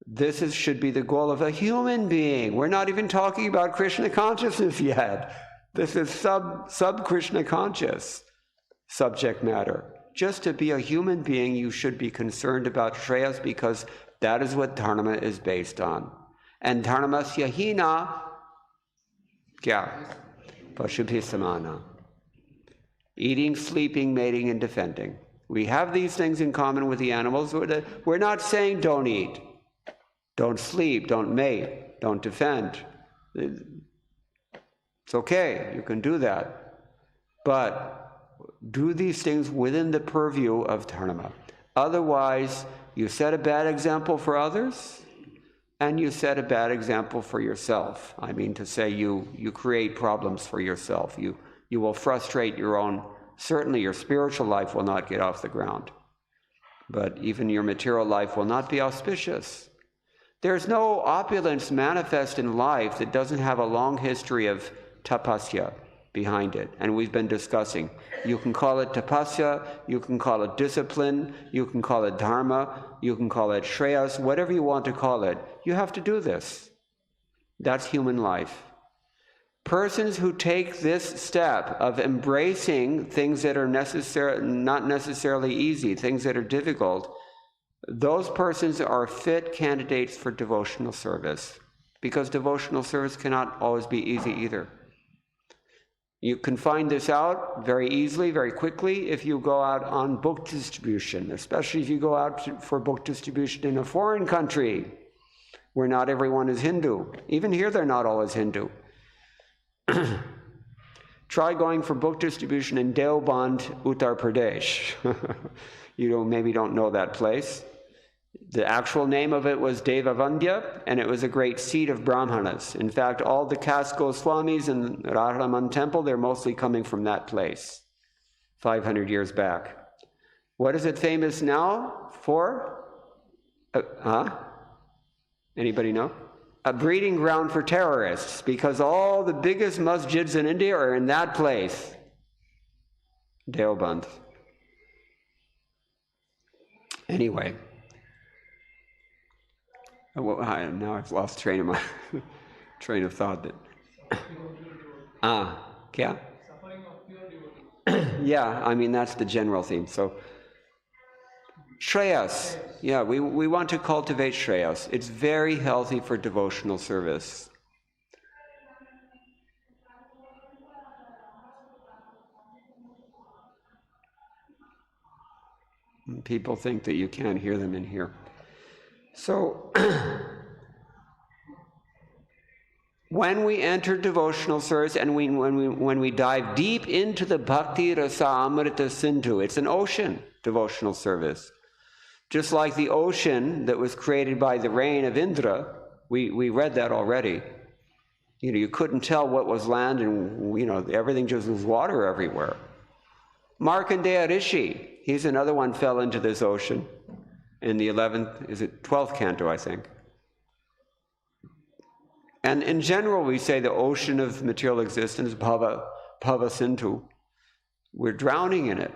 this should be the goal of a human being. We're not even talking about Krishna consciousness yet. This is sub-Krishna conscious subject matter. Just to be a human being, you should be concerned about Shreyas, because that is what dharma is based on. And dharmasya hina kya? Pashubhi samana. Eating, sleeping, mating, and defending. We have these things in common with the animals. We're not saying don't eat, don't sleep, don't mate, don't defend. It's okay, you can do that. But do these things within the purview of dharma. Otherwise, you set a bad example for others, and you set a bad example for yourself. I mean to say, you create problems for yourself. You will frustrate your own, certainly your spiritual life will not get off the ground, but even your material life will not be auspicious. There's no opulence manifest in life that doesn't have a long history of tapasya behind it, and we've been discussing. You can call it tapasya, you can call it discipline, you can call it dharma, you can call it shreyas, whatever you want to call it. You have to do this. That's human life. Persons who take this step of embracing things that are not necessarily easy, things that are difficult, those persons are fit candidates for devotional service, because devotional service cannot always be easy either. You can find this out very easily, very quickly, if you go out on book distribution, especially if you go out for book distribution in a foreign country where not everyone is Hindu. Even here, they're not always Hindu. Try going for book distribution in Deoband, Uttar Pradesh. You maybe don't know that place. The actual name of it was Devavandya, and it was a great seat of Brahmanas. In fact, all the caste Goswamis in Radharaman temple, they're mostly coming from that place, 500 years back. What is it famous now for? Anybody know? A breeding ground for terrorists, because all the biggest masjids in India are in that place, Deoband. Anyway, now I've lost train of thought. Yeah? Yeah, I mean, that's the general theme. So, Shreyas. Yeah, we want to cultivate Shreyas. It's very healthy for devotional service. People think that you can't hear them in here. So, when we enter devotional service and when we dive deep into the Bhakti Rasa Amrita Sindhu, it's an ocean, devotional service. Just like the ocean that was created by the rain of Indra, we read that already. You couldn't tell what was land, and everything just was water everywhere. Markandeya Rishi, he's another one, fell into this ocean in the 12th canto, I think. And in general, we say the ocean of material existence, Bhava Sindhu, we're drowning in it.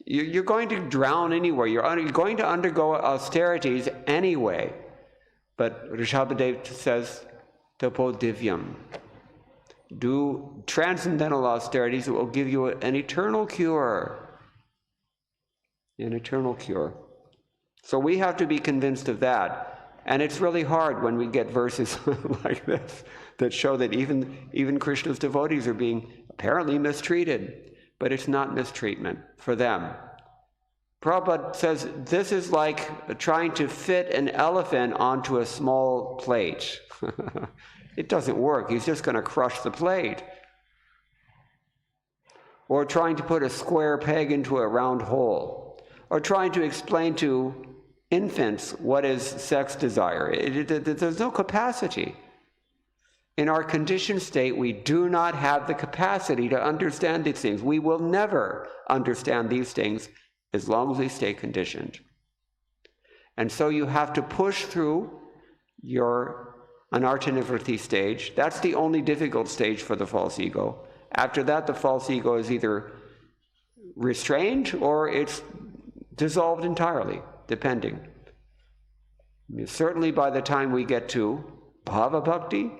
You're going to drown anywhere. You're going to undergo austerities anyway. But Rishabhadev says, Tapo Divyam. Do transcendental austerities that will give you an eternal cure. An eternal cure. So we have to be convinced of that. And it's really hard when we get verses like this that show that even Krishna's devotees are being apparently mistreated. But it's not mistreatment for them. Prabhupada says this is like trying to fit an elephant onto a small plate. It doesn't work. He's just going to crush the plate. Or trying to put a square peg into a round hole. Or trying to explain to infants what is sex desire. There's no capacity. In our conditioned state, we do not have the capacity to understand these things. We will never understand these things as long as we stay conditioned. And so you have to push through your anartha-nivritti stage. That's the only difficult stage for the false ego. After that, the false ego is either restrained or it's dissolved entirely, depending. Certainly by the time we get to bhava bhakti,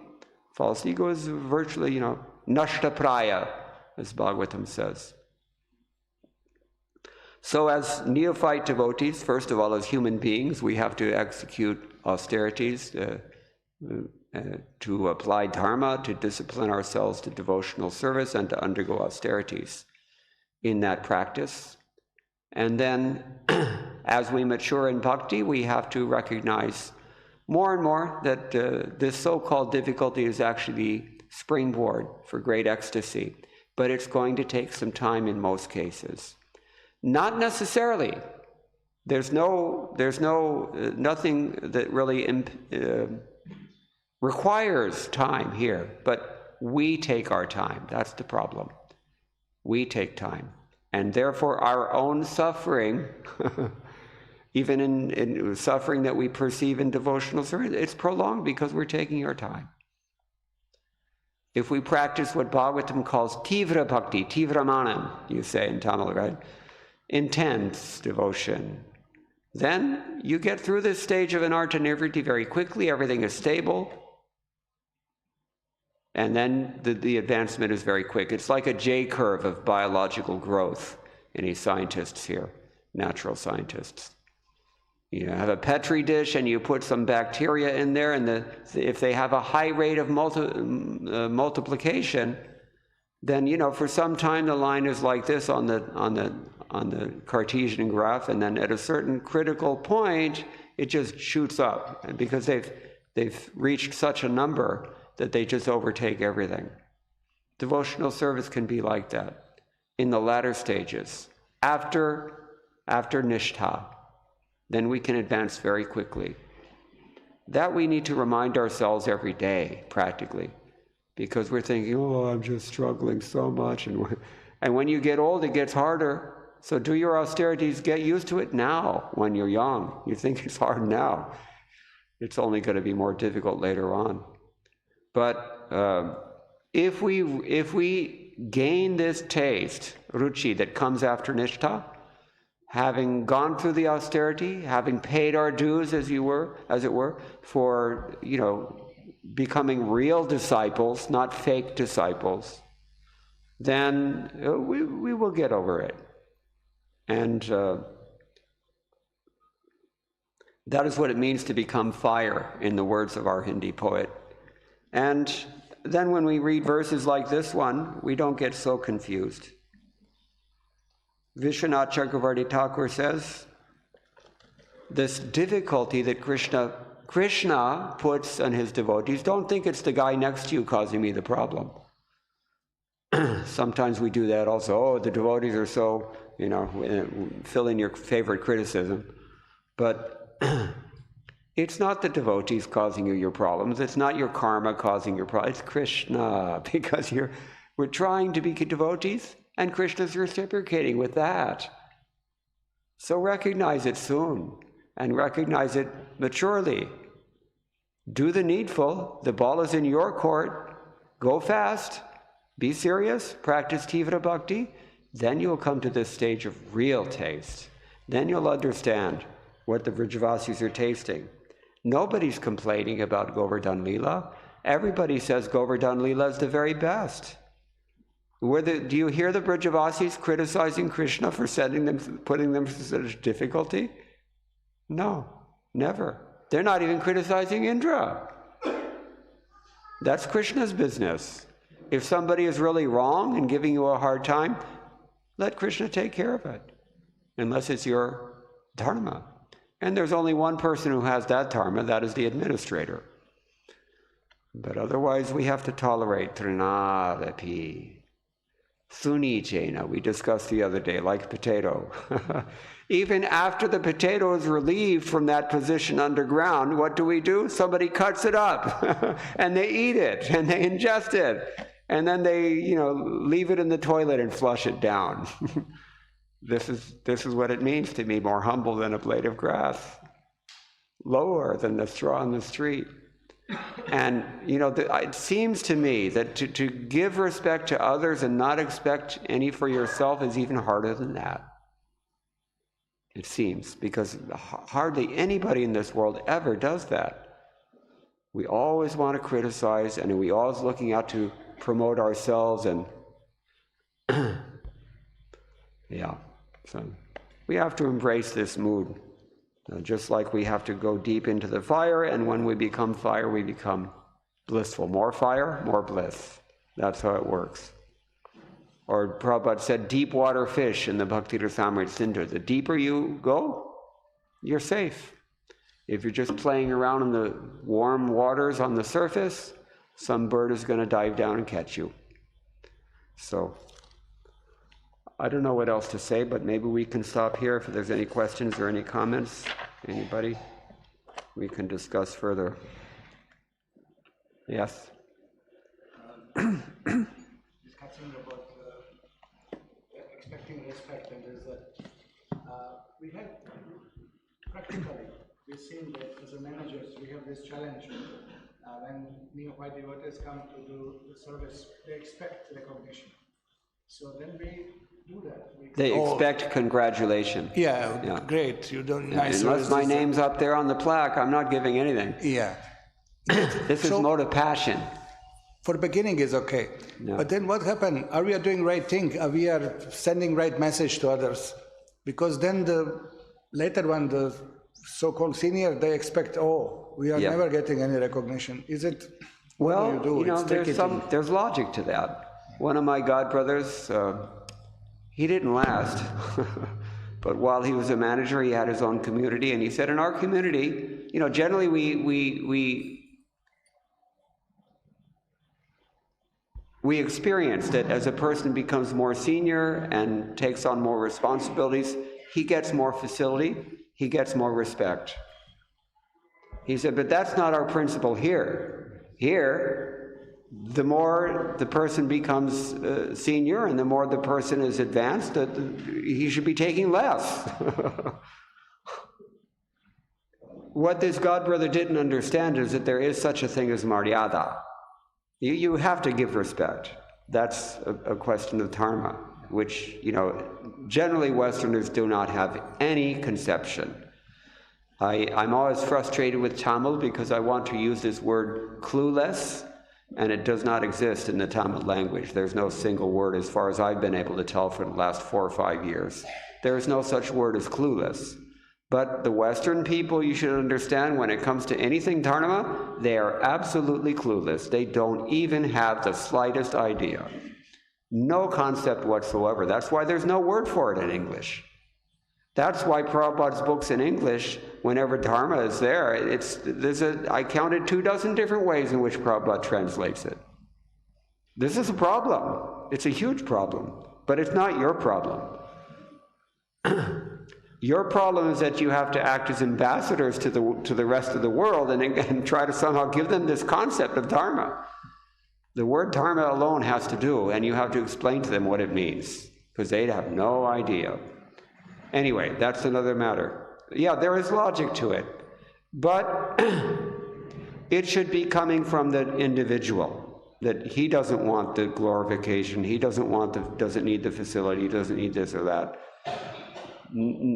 false ego is virtually, nashta praya, as Bhagavatam says. So as neophyte devotees, first of all, as human beings, we have to execute austerities, to apply dharma, to discipline ourselves to devotional service, and to undergo austerities in that practice. And then, as we mature in bhakti, we have to recognize more and more that this so-called difficulty is actually the springboard for great ecstasy. But it's going to take some time in most cases. Not necessarily. There's nothing that really requires time here, but we take our time. That's the problem. We take time. And therefore our own suffering, even in suffering that we perceive in devotional service, it's prolonged because we're taking our time. If we practice what Bhagavatam calls tivra bhakti, tivra manam, you say in Tamil, right? Intense devotion, then you get through this stage of anartha-nivritti very quickly, everything is stable, and then the advancement is very quick. It's like a J-curve of biological growth. Any scientists here, natural scientists. You have a Petri dish and you put some bacteria in there, and if they have a high rate of multiplication, then for some time the line is like this on the Cartesian graph, and then at a certain critical point it just shoots up, and because they've reached such a number that they just overtake everything. Devotional service can be like that in the latter stages. After nishtha, then we can advance very quickly. That we need to remind ourselves every day, practically, because we're thinking, oh, I'm just struggling so much, and when you get old, it gets harder. So do your austerities, get used to it now when you're young. You think it's hard now. It's only going to be more difficult later on. But if we gain this taste, ruchi, that comes after nishtha, having gone through the austerity, having paid our dues, as it were, for becoming real disciples, not fake disciples, then we will get over it. And that is what it means to become fire, in the words of our Hindi poet. And then when we read verses like this one, we don't get so confused. Vishwanath Chakravarti Thakur says, this difficulty that Krishna puts on his devotees, don't think it's the guy next to you causing me the problem. Sometimes we do that also. Oh, the devotees are so, fill in your favorite criticism. But it's not the devotees causing you your problems. It's not your karma causing your problems. It's Krishna, because we're trying to be devotees, and Krishna's reciprocating with that. So recognize it soon, and recognize it maturely. Do the needful. The ball is in your court. Go fast. Be serious. Practice tivra bhakti. Then you'll come to this stage of real taste. Then you'll understand what the Vrajavasis are tasting. Nobody's complaining about Govardhan Leela. Everybody says Govardhan Leela is the very best. Do you hear the Vrajavasis criticizing Krishna for putting them through such difficulty? No, never. They're not even criticizing Indra. That's Krishna's business. If somebody is really wrong and giving you a hard time, let Krishna take care of it, unless it's your dharma. And there's only one person who has that dharma, that is the administrator. But otherwise we have to tolerate trinadapi. Sunijena, we discussed the other day, like potato. Even after the potato is relieved from that position underground, what do? Somebody cuts it up and they eat it and they ingest it. And then they, leave it in the toilet and flush it down. This is what it means to be more humble than a blade of grass, lower than the straw on the street. And, it seems to me that to give respect to others and not expect any for yourself is even harder than that. It seems, because hardly anybody in this world ever does that. We always want to criticize, and we always looking out to promote ourselves, and yeah, so we have to embrace this mood, just like we have to go deep into the fire, and when we become fire, we become blissful. More fire, more bliss. That's how it works. Or Prabhupada said, deep water fish in the Bhakti Rasamrita Sindhu. The deeper you go, you're safe. If you're just playing around in the warm waters on the surface, some bird is going to dive down and catch you. So, I don't know what else to say, but maybe we can stop here. If there's any questions or any comments, anybody, we can discuss further. Yes? Discussing about expecting respect, and is that we have practically, we've seen that as a managers, we have this challenge when neophyte devotees come to do the service, they expect recognition. So then we do that. They expect congratulation. Yeah, great. You don't. Nice. Unless my name's up there on the plaque, I'm not giving anything. Yeah. This is mode of passion. For the beginning is okay. Yeah. But then what happened? Are we doing right thing? Are we sending right message to others? Because then the later one, the so-called senior, they expect, we are never getting any recognition. Is it? Well, there's logic to that. One of my godbrothers, he didn't last, but while he was a manager, he had his own community, and he said, in our community, generally we experienced it as a person becomes more senior and takes on more responsibilities, he gets more facility, he gets more respect. He said, but that's not our principle here. Here, the more the person becomes senior and the more the person is advanced, he should be taking less. What this godbrother didn't understand is that there is such a thing as maryada. You have to give respect. That's a question of dharma, which, generally Westerners do not have any conception. I'm always frustrated with Tamil because I want to use this word clueless, and it does not exist in the Tamil language. There's no single word, as far as I've been able to tell, for the last 4 or 5 years. There is no such word as clueless. But the Western people, you should understand, when it comes to anything dharma, they are absolutely clueless. They don't even have the slightest idea. No concept whatsoever. That's why there's no word for it in English. That's why Prabhupada's books in English, whenever dharma is there, I counted 24 different ways in which Prabhupada translates it. This is a problem. It's a huge problem. But it's not your problem. Your problem is that you have to act as ambassadors to the rest of the world and try to somehow give them this concept of dharma. The word dharma alone has to do, and you have to explain to them what it means, because they have no idea. Anyway, that's another matter. Yeah, there is logic to it, but it should be coming from the individual, that he doesn't want the glorification, he doesn't need the facility, he doesn't need this or that.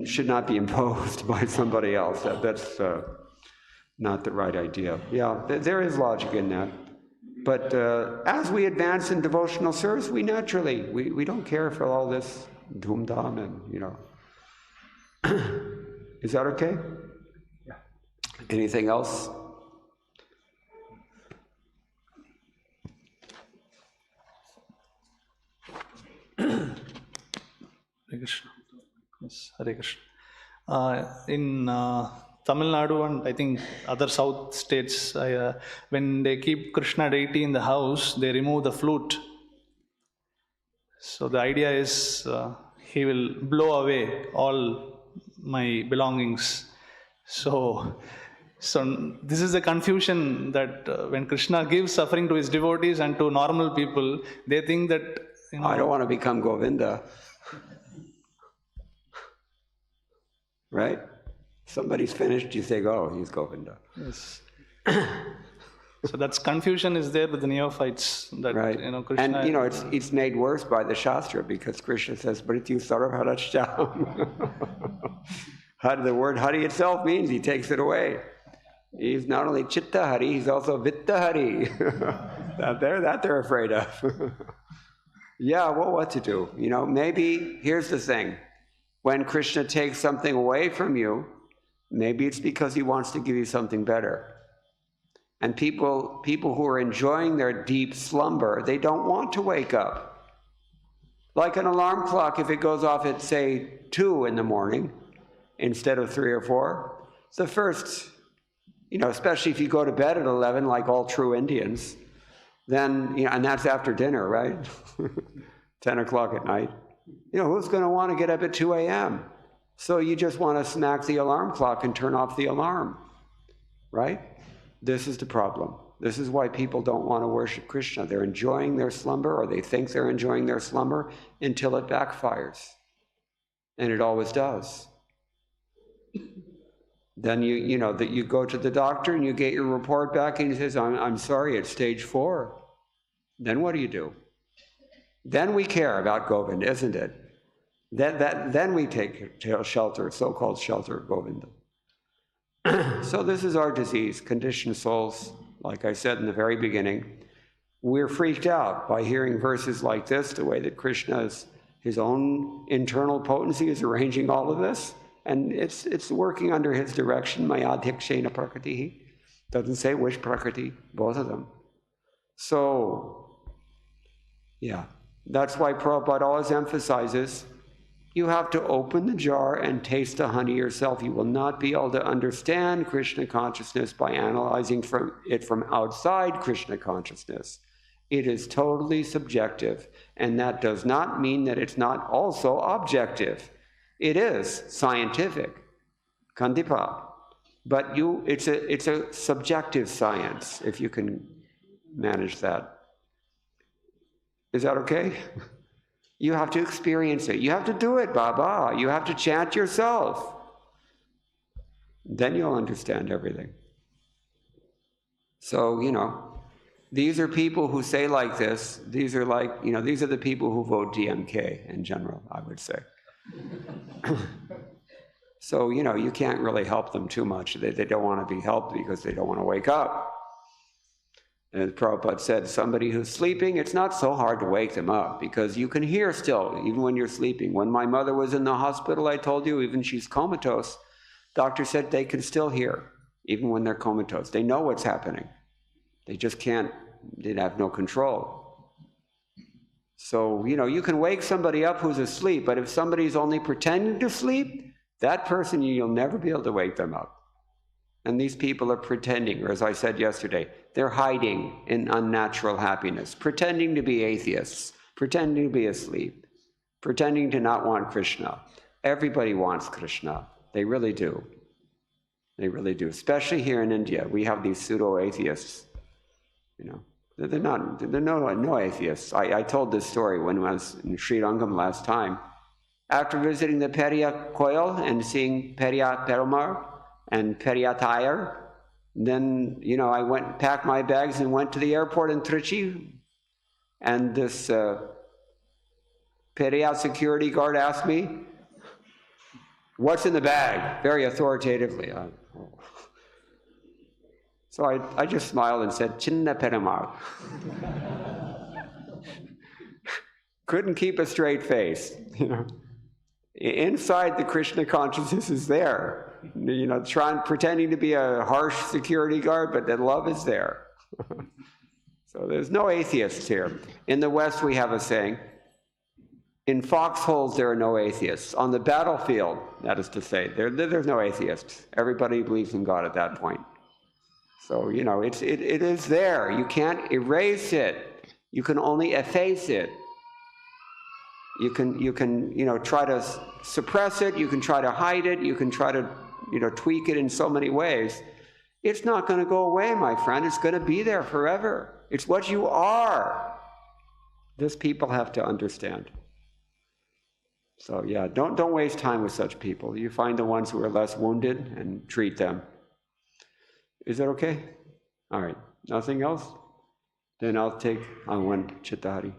Should not be imposed by somebody else. That's not the right idea. Yeah, there is logic in that. But as we advance in devotional service, we naturally, we don't care for all this dhoom-dam and, Is that okay? Yeah. Anything else? Hare Krishna. Yes, Hare Krishna. In Tamil Nadu and I think other south states, when they keep Krishna deity in the house, they remove the flute. So the idea is he will blow away all my belongings. So this is the confusion that when Krishna gives suffering to his devotees and to normal people, they think that, I don't want to become Govinda. Right? Somebody's finished, you say, oh, he's Govinda. Yes. So that's confusion is there with the neophytes. That, right. Krishna... And, it's made worse by the Shastra because Krishna says, Mrityu Sarabharashtam. The word Hari itself means he takes it away. He's not only Chitta Hari, he's also Vitta Hari. that they're afraid of. Yeah, well, what to do? Maybe, here's the thing. When Krishna takes something away from you, maybe it's because he wants to give you something better. And people who are enjoying their deep slumber, they don't want to wake up. Like an alarm clock, if it goes off at, say, 2 in the morning, instead of 3 or 4, the first, especially if you go to bed at 11, like all true Indians, then, and that's after dinner, right? 10 o'clock at night. Who's going to want to get up at 2 a.m.? So you just want to smack the alarm clock and turn off the alarm, right? This is the problem. This is why people don't want to worship Krishna. They're enjoying their slumber, or they think they're enjoying their slumber, until it backfires. And it always does. Then you go to the doctor and you get your report back and he says, I'm sorry, it's stage 4. Then what do? Then we care about Govinda, isn't it? Then we take shelter, so-called shelter of Govinda. So this is our disease, conditioned souls. Like I said in the very beginning, we're freaked out by hearing verses like this, the way that Krishna, his own internal potency, is arranging all of this. And it's working under his direction, mayadhikshena prakritihi. Doesn't say which prakriti, both of them. So, yeah, that's why Prabhupada always emphasizes, you have to open the jar and taste the honey yourself. You will not be able to understand Krishna consciousness by analyzing it from outside Krishna consciousness. It is totally subjective, and that does not mean that it's not also objective. It is scientific, kandipa, but it's a subjective science, if you can manage that. Is that okay? You have to experience it. You have to do it, Baba. You have to chant yourself. Then you'll understand everything. So, these are people who say like this. These are these are the people who vote DMK in general, I would say. So, you can't really help them too much. They don't want to be helped because they don't want to wake up. And as Prabhupada said, somebody who's sleeping, it's not so hard to wake them up because you can hear still, even when you're sleeping. When my mother was in the hospital, I told you, even she's comatose, doctor said they can still hear, even when they're comatose. They know what's happening. They just can't, they have no control. So, you can wake somebody up who's asleep, but if somebody's only pretending to sleep, that person, you'll never be able to wake them up. And these people are pretending, or as I said yesterday, they're hiding in unnatural happiness, pretending to be atheists, pretending to be asleep, pretending to not want Krishna. Everybody wants Krishna. They really do. They really do. Especially here in India, we have these pseudo-atheists. They're no atheists. I told this story when I was in Sri Rangam last time. After visiting the Periya Koil and seeing Periya Perumal and Periya Thayar, then, I packed my bags and went to the airport in Trichy, and this Periya security guard asked me, "What's in the bag?" very authoritatively. So I just smiled and said, "Chinna Perumal." Couldn't keep a straight face, Inside, the Krishna consciousness is there. Pretending to be a harsh security guard, but that love is there. So there's no atheists here. In the West, we have a saying, in foxholes there are no atheists. On the battlefield, that is to say, there's no atheists. Everybody believes in God at that point. So, it is there. You can't erase it. You can only efface it. You can try to suppress it, you can try to hide it, you can try to, tweak it in so many ways. It's not going to go away, my friend. It's going to be there forever. It's what you are. This people have to understand. So yeah, don't waste time with such people. You find the ones who are less wounded and treat them. Is that okay? All right. Nothing else? Then I'll take one Chittahari.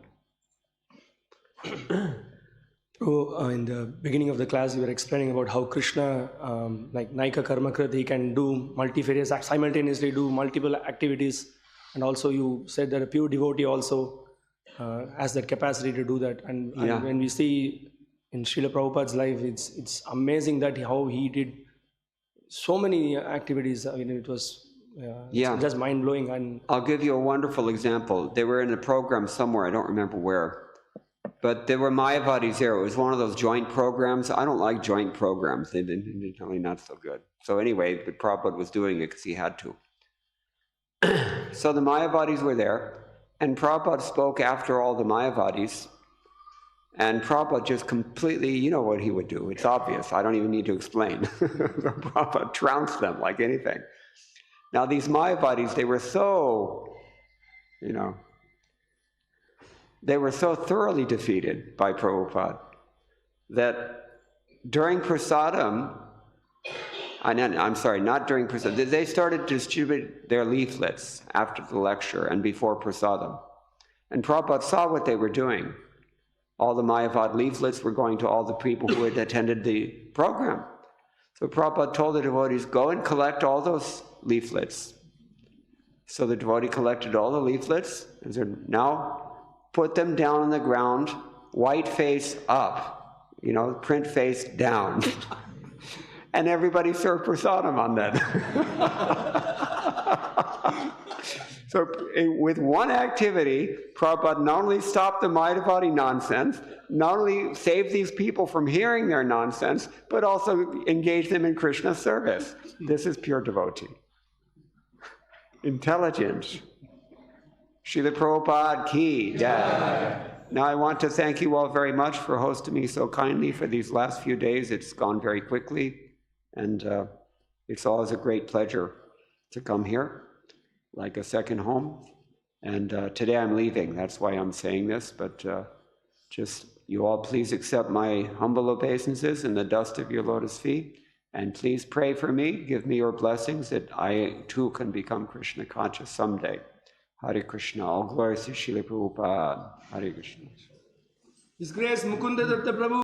In the beginning of the class, you were explaining about how Krishna, like Naika Karmakrit, he can do multifarious, simultaneously do multiple activities. And also you said that a pure devotee also has that capacity to do that. And when we see in Srila Prabhupada's life, it's amazing that how he did so many activities. I mean, it was just mind-blowing. And I'll give you a wonderful example. They were in a program somewhere, I don't remember where. But there were Mayavadis there. It was one of those joint programs. I don't like joint programs. They're really not so good. So anyway, but Prabhupada was doing it because he had to. So the Mayavadis were there, and Prabhupada spoke after all the Mayavadis, and Prabhupada just completely, you know what he would do. It's obvious. I don't even need to explain. Prabhupada trounced them like anything. Now these Mayavadis, they were so, they were so thoroughly defeated by Prabhupada that during prasadam, I'm sorry, not during prasadam, they started to distribute their leaflets after the lecture and before prasadam. And Prabhupada saw what they were doing. All the Mayavad leaflets were going to all the people who had attended the program. So Prabhupada told the devotees, go and collect all those leaflets. So the devotee collected all the leaflets and said, now put them down on the ground, white face up, print face down. And everybody served prasadam on that. So with one activity, Prabhupada not only stopped the Mayavadi nonsense, not only saved these people from hearing their nonsense, but also engaged them in Krishna's service. This is pure devotee. Intelligence. Srila Prabhupada ki jai. Now I want to thank you all very much for hosting me so kindly for these last few days. It's gone very quickly, and it's always a great pleasure to come here, like a second home. And today I'm leaving, that's why I'm saying this, but just you all please accept my humble obeisances in the dust of your lotus feet, and please pray for me, give me your blessings that I too can become Krishna conscious someday. Hare Krishna, all glories to Srila Prabhupada. Hare Krishna. His Grace Mukunda Datta Prabhu.